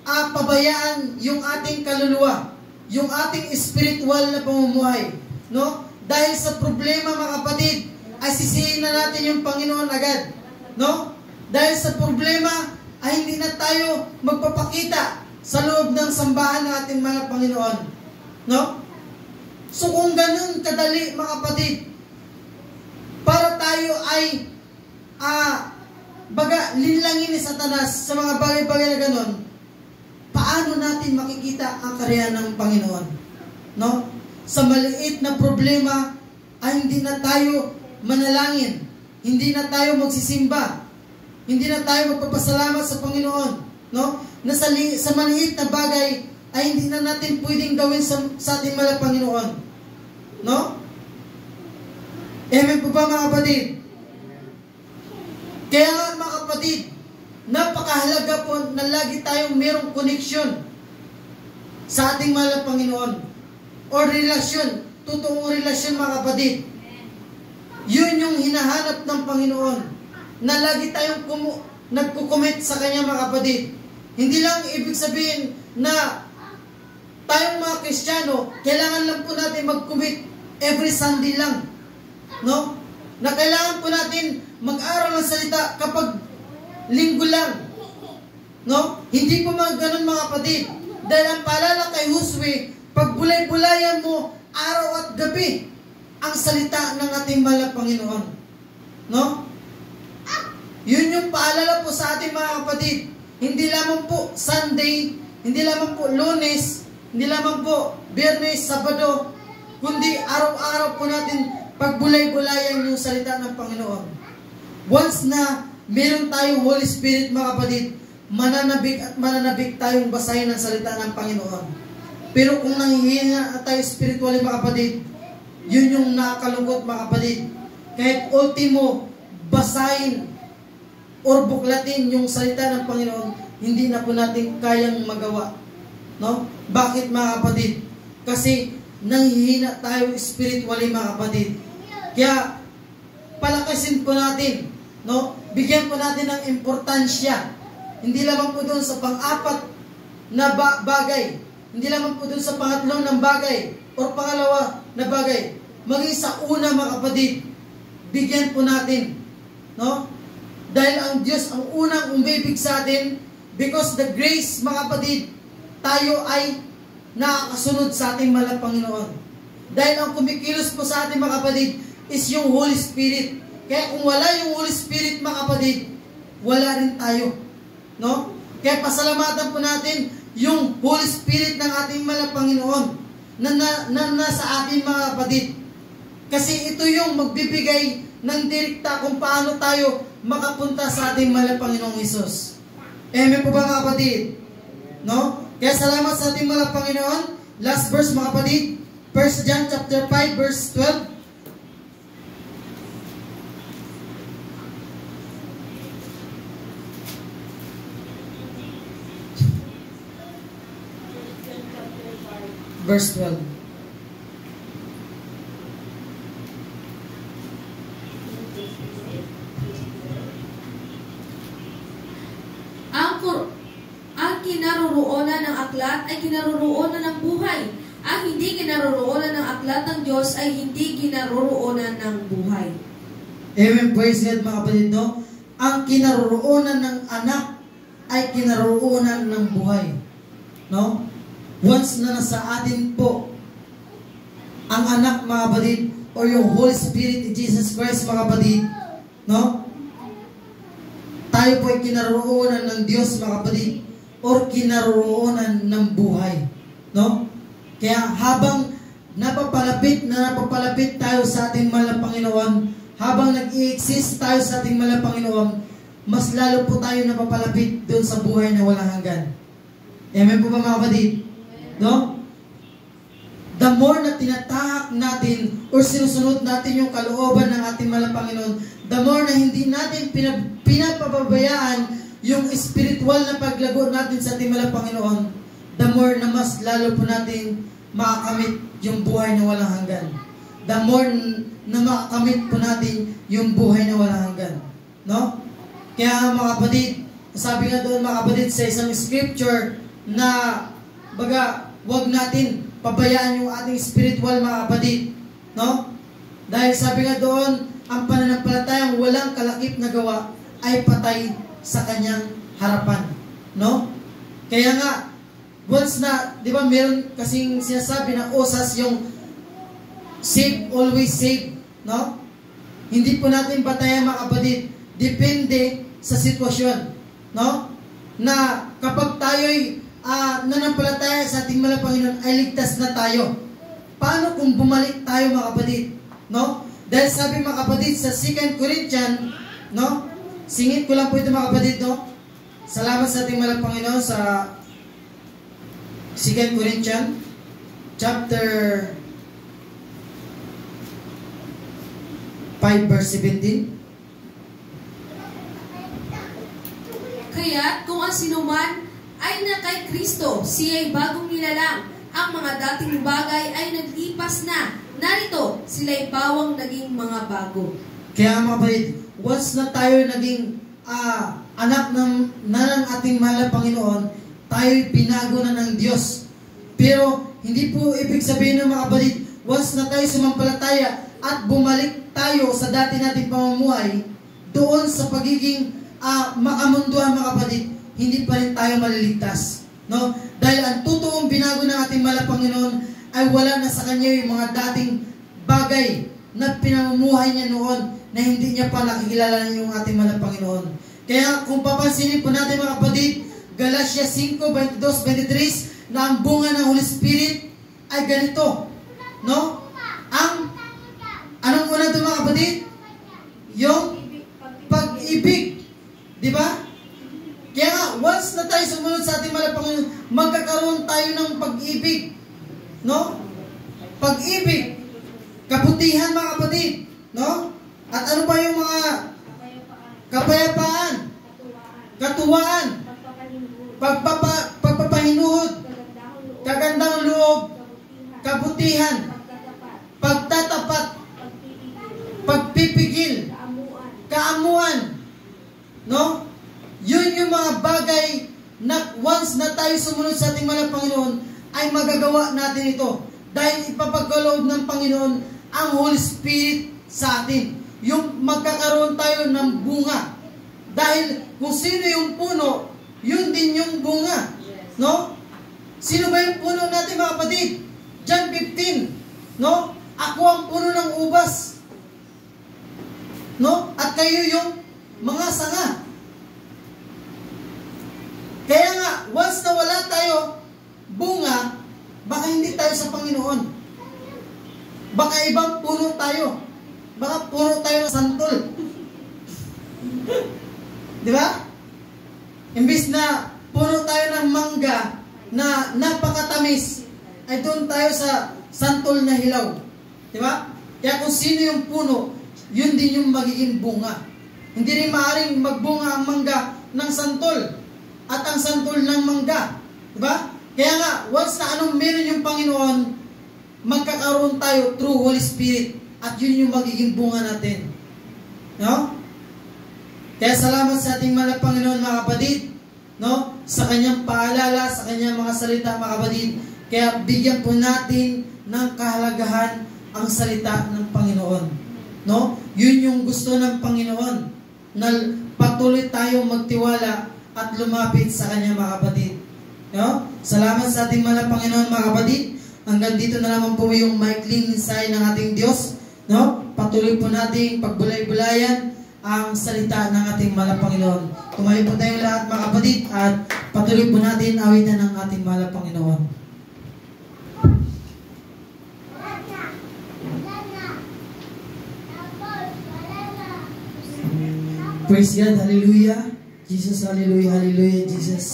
pabayaan yung ating kaluluwa, yung ating spiritual na pamumuhay, no? Dahil sa problema mga kapatid, ay sisihin na natin yung Panginoon agad, no? Dahil sa problema ay hindi na tayo magpapakita sa loob ng sambahan ng ating mga Panginoon, no? So kung ganun kadali mga kapatid, para tayo ay linlangin ni Satanas sa mga bagay-bagay na ganun, paano natin makikita ang karya ng Panginoon? No? Sa maliit na problema ay hindi na tayo manalangin, hindi na tayo magsisimba, hindi na tayo magpapasalamat sa Panginoon. No? Sa maliit na bagay ay hindi na natin pwedeng gawin sa ating mga Panginoon. No? Amen po ba mga kapatid? Kaya nga mga kapatid, napakahalaga po na lagi tayong mayroong connection sa ating mahal na Panginoon. O relasyon, totoong relasyon mga kapatid. Yun yung hinahanap ng Panginoon. Na lagi tayong nagkukomit sa Kanya mga kapatid. Hindi lang ibig sabihin na tayong mga Kristiyano, kailangan lang po natin mag-commit every Sunday lang. No? Na kailangan po natin mag-aral ng salita kapag linggo lang. No? Hindi po ganun mga kapatid. Dahil ang paalala kay Josue, pag bulay-bulayan mo araw at gabi ang salita ng ating mahal na Panginoon. No? Yun yung paalala po sa ating mga kapatid. Hindi lamang po Sunday, hindi lamang po Lunes, hindi lamang po Biyernes, Sabado, kundi araw-araw po natin pagbulay-bulayan yung salita ng Panginoon. Once na meron tayong Holy Spirit mga kapatid, mananabik at mananabik tayong basahin ang salita ng Panginoon. Pero kung nanghihina tayo spiritually mga kapatid, yun yung nakakalungkot mga kapatid. Kahit ultimo, basahin or buklatin yung salita ng Panginoon, hindi na po natin kayang magawa. No? Bakit mga kapatid? Kasi nanghihina tayo spiritually mga kapatid. Kaya palakasin po natin, no? Bigyan po natin ng importansya. Hindi lamang po doon sa pang-apat na bagay, hindi lamang po doon sa pangatlong ng bagay o pangalawa na bagay. Maging sa una mga kapatid, bigyan po natin, no? Dahil ang Diyos ang unang umibig sa atin, because the grace mga kapatid, tayo ay nakakasunod sa ating mahal na Panginoon. Dahil ang kumikilos po sa ating mga kapatid is yung Holy Spirit. Kaya kung wala yung Holy Spirit mga kapatid, wala rin tayo. No? Kaya pasalamatan po natin yung Holy Spirit ng ating mahal na Panginoon na nasa ating mga kapatid. Kasi ito yung magbibigay ng direkta kung paano tayo makapunta sa ating mahal na Panginoong Hesus. Amen po ba mga kapatid? No? Kaya salamat sa ating mga Panginoon. Last verse mga kapatid, 1 John chapter 5 verse 12. Verse 12. Ang kinaroroonan ng aklat ay kinaroroonan ng buhay. Ang hindi kinaroroonan ng aklat ng Diyos ay hindi kinaroroonan ng buhay. Amen, praise God mga kapatid, no? Ang kinaroroonan ng anak ay kinaroroonan ng buhay. No? Once na nasa atin po ang anak mga kapatid or yung Holy Spirit ni Jesus Christ mga kapatid, no? Tayo po ay kinaroroonan ng Diyos mga kapatid or kinaroroonan ng buhay, no? Kaya habang napapalapit tayo sa ating mahal na Panginoon, habang nag-i-exist tayo sa ating mahal na Panginoon, mas lalo po tayo napapalapit doon sa buhay na walang hanggan. Amen po ba mga kapatid? No? the more na tinatahak natin or sinusunod natin yung kalooban ng ating mahal na Panginoon, the more na hindi natin pinapababayaan yung spiritual na paglago natin sa ating mahal na Panginoon, the more na mas lalo po natin makakamit yung buhay na walang hanggan. The more na makakamit po natin yung buhay na walang hanggan. No? Kaya mga kapatid, sabi nga doon mga kapatid sa isang scripture na baga, wag natin pabayaan yung ating spiritual mga kapatid. No? Dahil sabi nga doon, ang pananampalatayang walang kalakip na gawa ay patay sa kanyang harapan. No? Kaya nga, once na, di ba meron kasing sinasabi na osas yung save, always save. No? Hindi po natin patayan mga kapatid. Depende sa sitwasyon. No? Na kapag tayo'y nanampalataya sa ating mahal na Panginoon ay ligtas na tayo. Paano kung bumalik tayo mga kapatid? No? Dahil sabi mga kapatid sa 2 Corinthians, no? Singit ko lang po ito mga kapatid, no? Salamat sa ating mahal na Panginoon sa 2 Corinthians chapter 5 verse 17. Kaya kung ang sinuman ay na kay Kristo, siya'y bagong nilalang. Ang mga dating bagay ay naglipas na. Narito, sila'y bawang naging mga bago. Kaya mga kapatid, once na tayo naging anak ng ating mahal na Panginoon, tayo'y binago na ng Diyos. Pero hindi po ibig sabihin ng mga kapatid, once na tayo sumampalataya at bumalik tayo sa dati nating pamumuhay, doon sa pagiging makamunduhan mga kapatid, hindi pa rin tayo maliligtas. No? Dahil ang totoong binago ng ating mahal na Panginoon ay wala na sa Kanya yung mga dating bagay na pinamumuhay niya noon na hindi niya pa nakikilala yung ating mahal na Panginoon. Kaya kung papansinin po natin mga kapatid, Galatia 5:22-23 na ang bunga ng Holy Spirit ay ganito. No? Anong una ito mga kapatid? Yung pag-ibig. Di ba? Kaya nga, once na tayo sumunod sa ating mahal na Panginoon, magkakaroon tayo ng pag-ibig. No? Pag-ibig. Kabutihan mga kapatid. No? At ano pa yung mga kapayapaan, katuwaan, pagpapahinuhod, kagandang loob, kabutihan, pagtatapat, pagpipigil, kaamuan. No? Yun yung mga bagay na once na tayo sumunod sa ating mahal na Panginoon, ay magagawa natin ito. Dahil ipapagkaloob ng Panginoon ang Holy Spirit sa atin. Yung magkakaroon tayo ng bunga. Dahil kung sino yung puno, yun din yung bunga. No? Sino ba yung puno natin mga kapatid? John 15. No? Ako ang puno ng ubas. No? At kayo yung mga sanga. Kaya nga, once na wala tayo bunga, baka hindi tayo sa Panginoon. Baka ibang puno tayo. Baka puno tayo ng santol. Di ba? Imbis na puno tayo ng mangga na napakatamis, ay doon tayo sa santol na hilaw. Di ba? Kaya kung sino yung puno, yun din yung magiging bunga. Hindi rin maaaring magbunga ang mangga ng santol at ang santol ng mangga. Diba? Kaya nga, once na anong meron yung Panginoon, magkakaroon tayo through Holy Spirit at yun yung magiging bunga natin. No? Kaya salamat sa ating mahal na Panginoon mga kapatid, no? Sa kanyang paalala, sa kanyang mga salita mga kapatid. Kaya bigyan po natin ng kahalagahan ang salita ng Panginoon. No? Yun yung gusto ng Panginoon, na patuloy tayong magtiwala at lumapit sa Kanya mga kapatid. No? Salamat sa ating mahal na Panginoon mga kapatid. Hanggang dito na naman po yung maikling mensahe ng ating Diyos. No? Patuloy po nating pagbulay-bulayan ang salita ng ating mahal na Panginoon. Tumayo po tayong lahat mga kapatid at patuloy po natin awitan ng ating mahal na Panginoon. Praise God, hallelujah. Jesus, hallelujah, hallelujah, Jesus.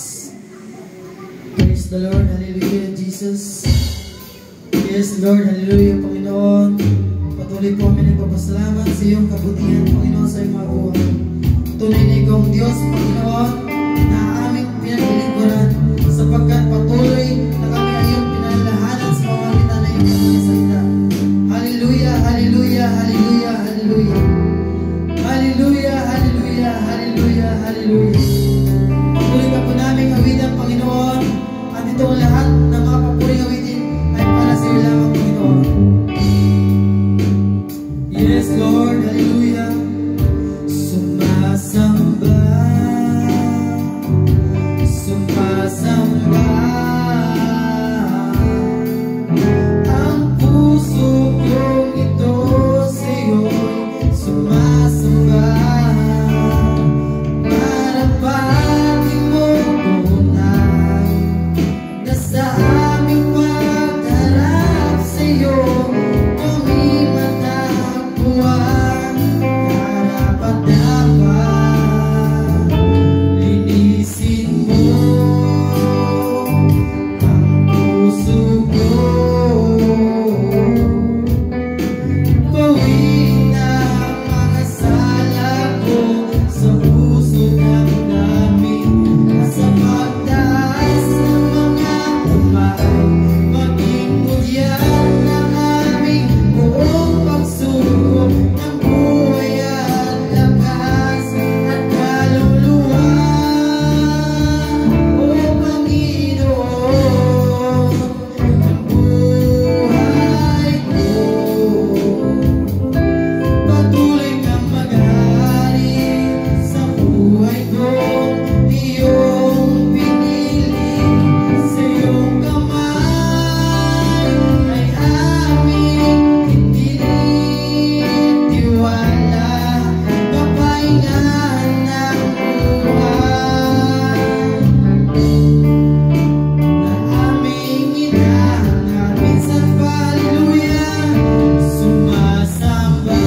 Praise the Lord, hallelujah, Jesus. Kaya Yes, Lord. Hallelujah, Panginoon. Patuloy po kami nagpapasalamat sa iyong kabutihan, Panginoon, sa iyong mga buhay. Tunay na ikaw ang Diyos, Panginoon, na aming pinaglilingkuran sapagkat patuloy na kami ay iyong pinalalahanan sa pamamagitan na iyong mga salita. Hallelujah, hallelujah, hallelujah, hallelujah. Hallelujah, hallelujah, hallelujah, hallelujah. Patuloy ka po namin awitan, Panginoon, at itong lahat ng mga papuring awitin ay para sa iyo lamang, Panginoon. Yes, Lord, hallelujah. Sumasamba, sumasamba ang puso kong ito sa iyo'y sumasamba. Marapatin mo tunay na sa aming pagharap sa iyo kami matagpuan. Karapat-dapat linisin mo ang puso ko. Bawin ang mga sala ko sa puso ng namin. Sa pagtaas ng mga kamay, maging mudyan ng aming buong pagsubok ng buhay at lakas at kaluluwa. O Panginoon, ang buhay ko, patuloy kang mag-hari sa buhay ko. Iyong pinili sa iyong kamay ay aming itinitiwala. Kapahingahan ng buhay na aming hinahanap. Minsan pa, hallelujah, sumasamba.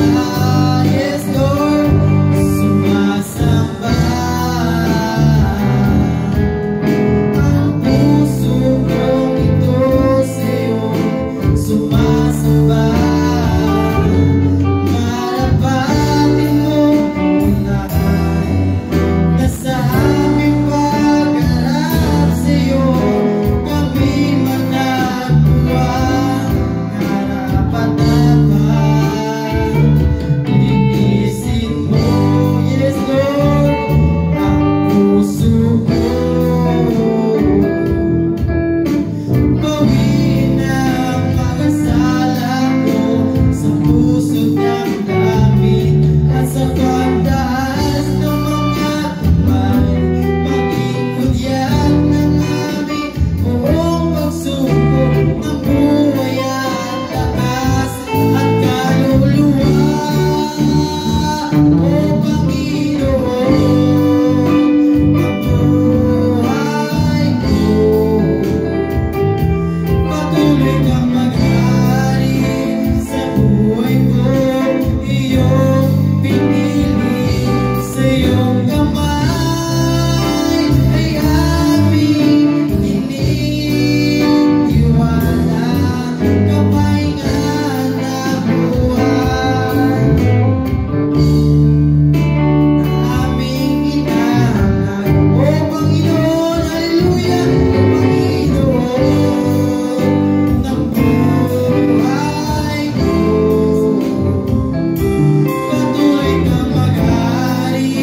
Yes, Lord, sumasamba ang puso kong ito sa iyo'y sumasamba. Marapatin mo tunay na sa aming pagharap sa iyo kami matagpuan. Karapat-dapat linisin mo, yes, Lord, ang puso ko. Bawin ang mga sala ko sa puso ng namin at sa pagtaas ng mga kamay, maging mudyan ng aming buong pagsubok ng buhay at lakas at kaluluwa. O Panginoon, ang buhay ko, patuloy kang mag-hari sa buhay ko. Iyong pinili sa iyong kamay ay aming tinitiwala. Kapahingahan ng buhay na aming hinahanap. O Panginoon, hallelujah, O Panginoon ng buhay ko, patuloy kang mag-hari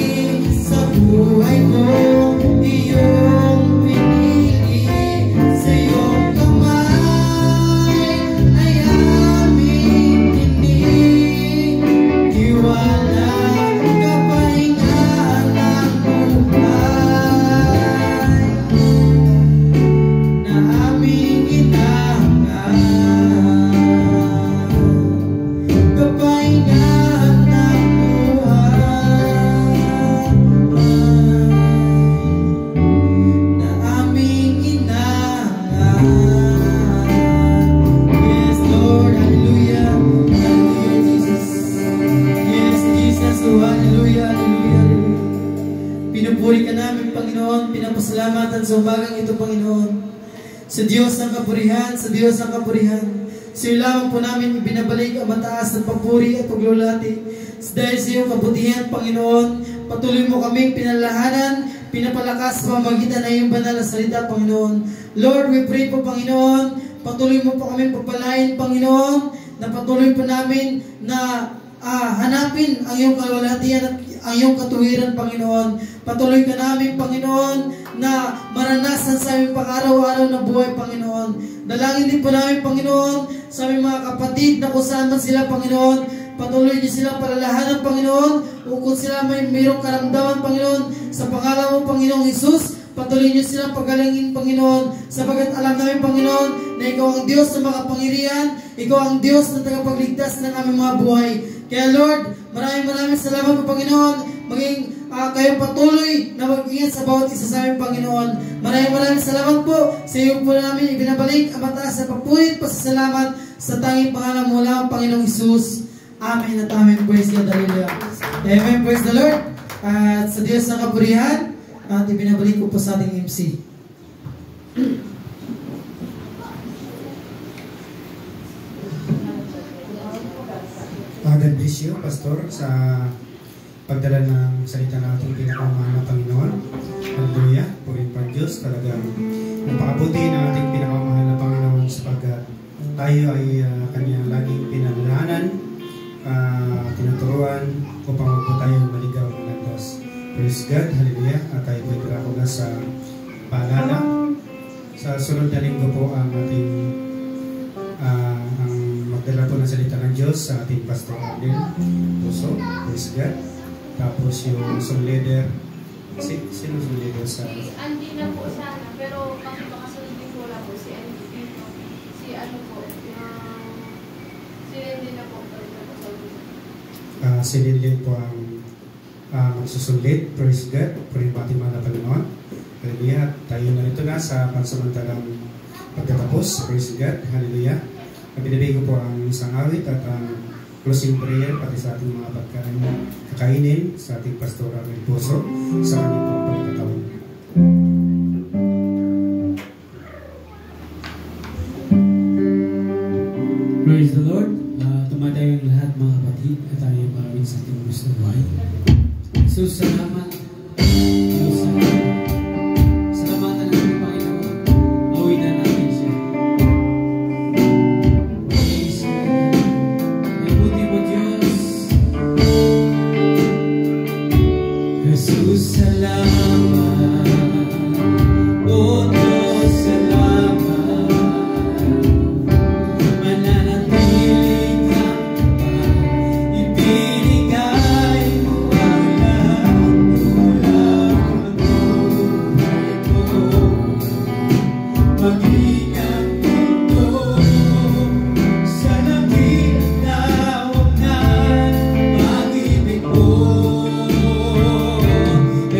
sa buhay ko. Iyong pinili sa iyong kamay ay aming tinitiwala. Kapahingahan ng buhay na aming hinahanap. Kapahingahan ng buhay na aming hinahanap. Yes, Lord, hallelujah, hallelujah, Jesus. Yes, Jesus, oh, hallelujah, hallelujah, hallelujah. Pinupuri ka namin, Panginoon, pinapasalamatan sa umagang ito, Panginoon. Sa Diyos ng kapurihan, sa Diyos ng kapurihan, sa iyo lamang po namin ibinabalik ang mataas na papuri at paglulati. Dahil sa iyong kabutihan, Panginoon, patuloy mo kaming pinalalahanan, pinapalakas sa pamamagitan ng iyong banal na salita, Panginoon. Lord, we pray po, Panginoon, patuloy mo po kaming pagpalain, Panginoon, na patuloy po namin na hanapin ang iyong kalwalhatian at ang iyong katuwiran, Panginoon. Patuloy ka namin, Panginoon, na maranasan sa aming pang-araw-araw na buhay, Panginoon. Dalangin din po namin, Panginoon, sa aming mga kapatid na kung saan man sila, Panginoon. Patuloy niyo silang palalahanan, Panginoon, o kung sila mayroong karamdaman, Panginoon, sa pangalan mo, Panginoong Hesus, patuloy niyo silang pagalingin, Panginoon, sapagat alam namin, Panginoon, na ikaw ang Diyos na makapangyarihan, ikaw ang Diyos na tagapagligtas ng aming mga buhay. Kaya Lord, maraming salamat po, Panginoon, maging kayong patuloy na mag-ingat sa bawat isa sa aming, Panginoon. Maraming salamat po sa iyo po namin ibinabalik ang mataas na papulit pasasalamat sa tanging pangalan mo lang, Panginoong Hesus. Amen at amen. Praise God. Hallelujah. Amen. Praise the Lord. At sa Diyos ng kapurihan, at ibinabalik ko po sa ating MC. God bless you, Pastor, sa pagdala ng salita ng ating pinakamahal na Panginoon. Hallelujah. Purihin pa Diyos. Talagang napakabuti ng ating pinakamahal na Panginoon sapagkat tayo ay kanya laging pinalalahanan, tinuturuan upang huwag po tayo maligaw ng landas. Praise God, hallelujah. At tayo po itirako na sa paalala. Sa sunod na linggo po ang ating ang magdala po ng salita ng Diyos sa ating Pastor Arden Puso. Praise God. Tapos yung song leader, sino song leader sa... Si Andy na po sana, pero makakasunod din po lang po si Andy dito. Si ano po, si Lindy na po. Si Lindy po ang magsusulit. Praise God. Purihin po ating mga Panginoon. Hallelujah. Tayo narito na sa pansamantalang pagkatapos. Praise God. Hallelujah. Pinabay ko po ang isang awit at ang closing prayer pati sa ating mga kakainin sa ating Pastor Arden Puso sa kanyang po pagkataon. Praise the Lord. Tumatayo ang lahat mga kapatid at tayo maraming sa ating gusto buhay. So, salamat. Salamatan natin, Panginoon. Awin na natin siya. Praise God. Ibuti mo, Diyos. Jesus, salamat. O Diyos, salamat. Mananatili ka pa. Ibinigay mo ang lahat mula buhay ko. Maging ang mundo sa nakilawaknan pag-ibig mo.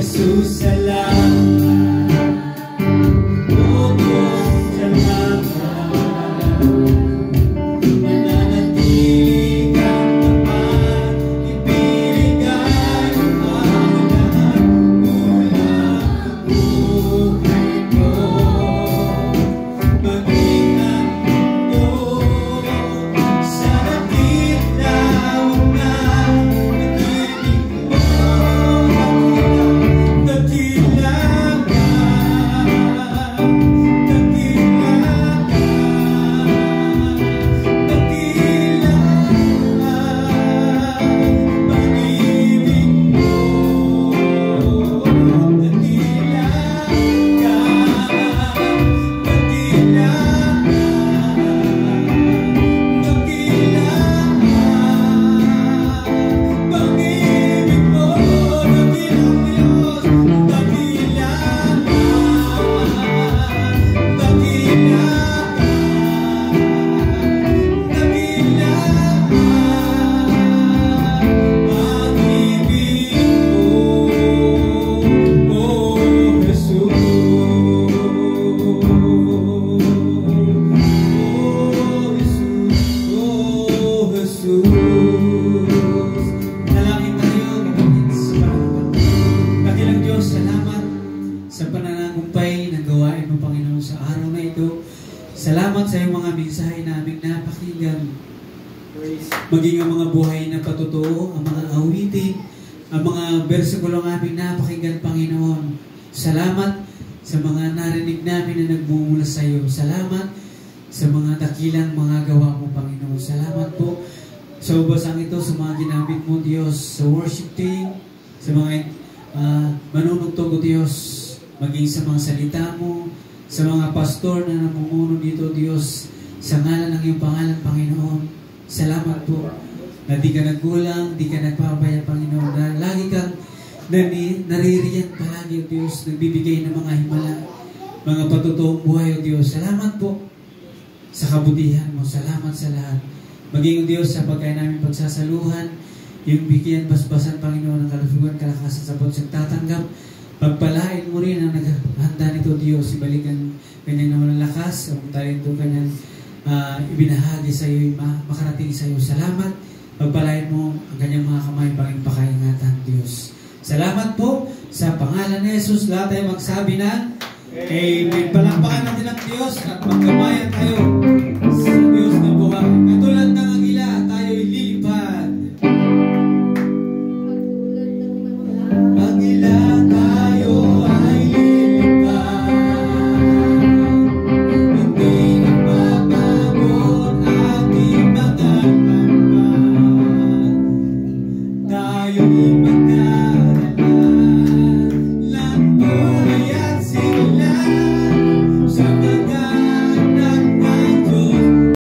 Jesus, salamat. O Diyos, salamat. Mananatili kang tapat, ibinigay mo ang lahat mula buhay ko. Maging ang mundo sa nakilawaknan pag-ibig mo. Dakila ka, dakila ka, dakila ka, pag-ibig mo. Dakila ka, dakila ka, dakila ka, pag-ibig mo. Dalangin tayo, kapatid, sa Panginoon. Dakilang Diyos, salamat sa pananagumpay ng gawain mo, Panginoon, sa araw na ito. Salamat sa iyong mga mensahe na aming pakinggan. Maging ang mga buhay na patotoo, ang mga awitin, ang mga bersikulo ng aming napakinggan, Panginoon. Salamat sa mga narinig namin na nagmumula sa iyo. Salamat sa mga dakilang mga gawa mo, Panginoon. Salamat po sa ubasang ito, sa mga ginamit mo, Diyos, sa worship team, sa mga manunugtog, Diyos, maging sa mga salita mo, sa mga pastor na namumuno dito, Diyos, sa ngalan ng iyong pangalan, Panginoon. Salamat po na di ka nagkulang, di ka nagpapaya, Panginoon, na lagi kang naririyan palagi, O Diyos, nagbibigay ng mga himala, mga patutuong buhay, O Diyos. Salamat po sa kabutihan mo. Salamat sa lahat. Maging, O Diyos, sa pagkain namin pagsasaluhan, yung bigyan, basbasan, Panginoon, ng kalusugan, kalakasan sa potsang tatanggap. Pagpalain mo rin ang naghahanda nito, Diyos. Ibalikan kanyang naman ng lakas, ang talento kanyang ibinahagi sa iyo, makarating sa iyo. Salamat. Pagpalain mo ang kanyang mga kamay, pakaingatan, Diyos. Salamat po sa pangalan ni Jesus. Lahat ay magsabi ng Amen. Palakpakan natin ang Diyos at magkamayan tayo.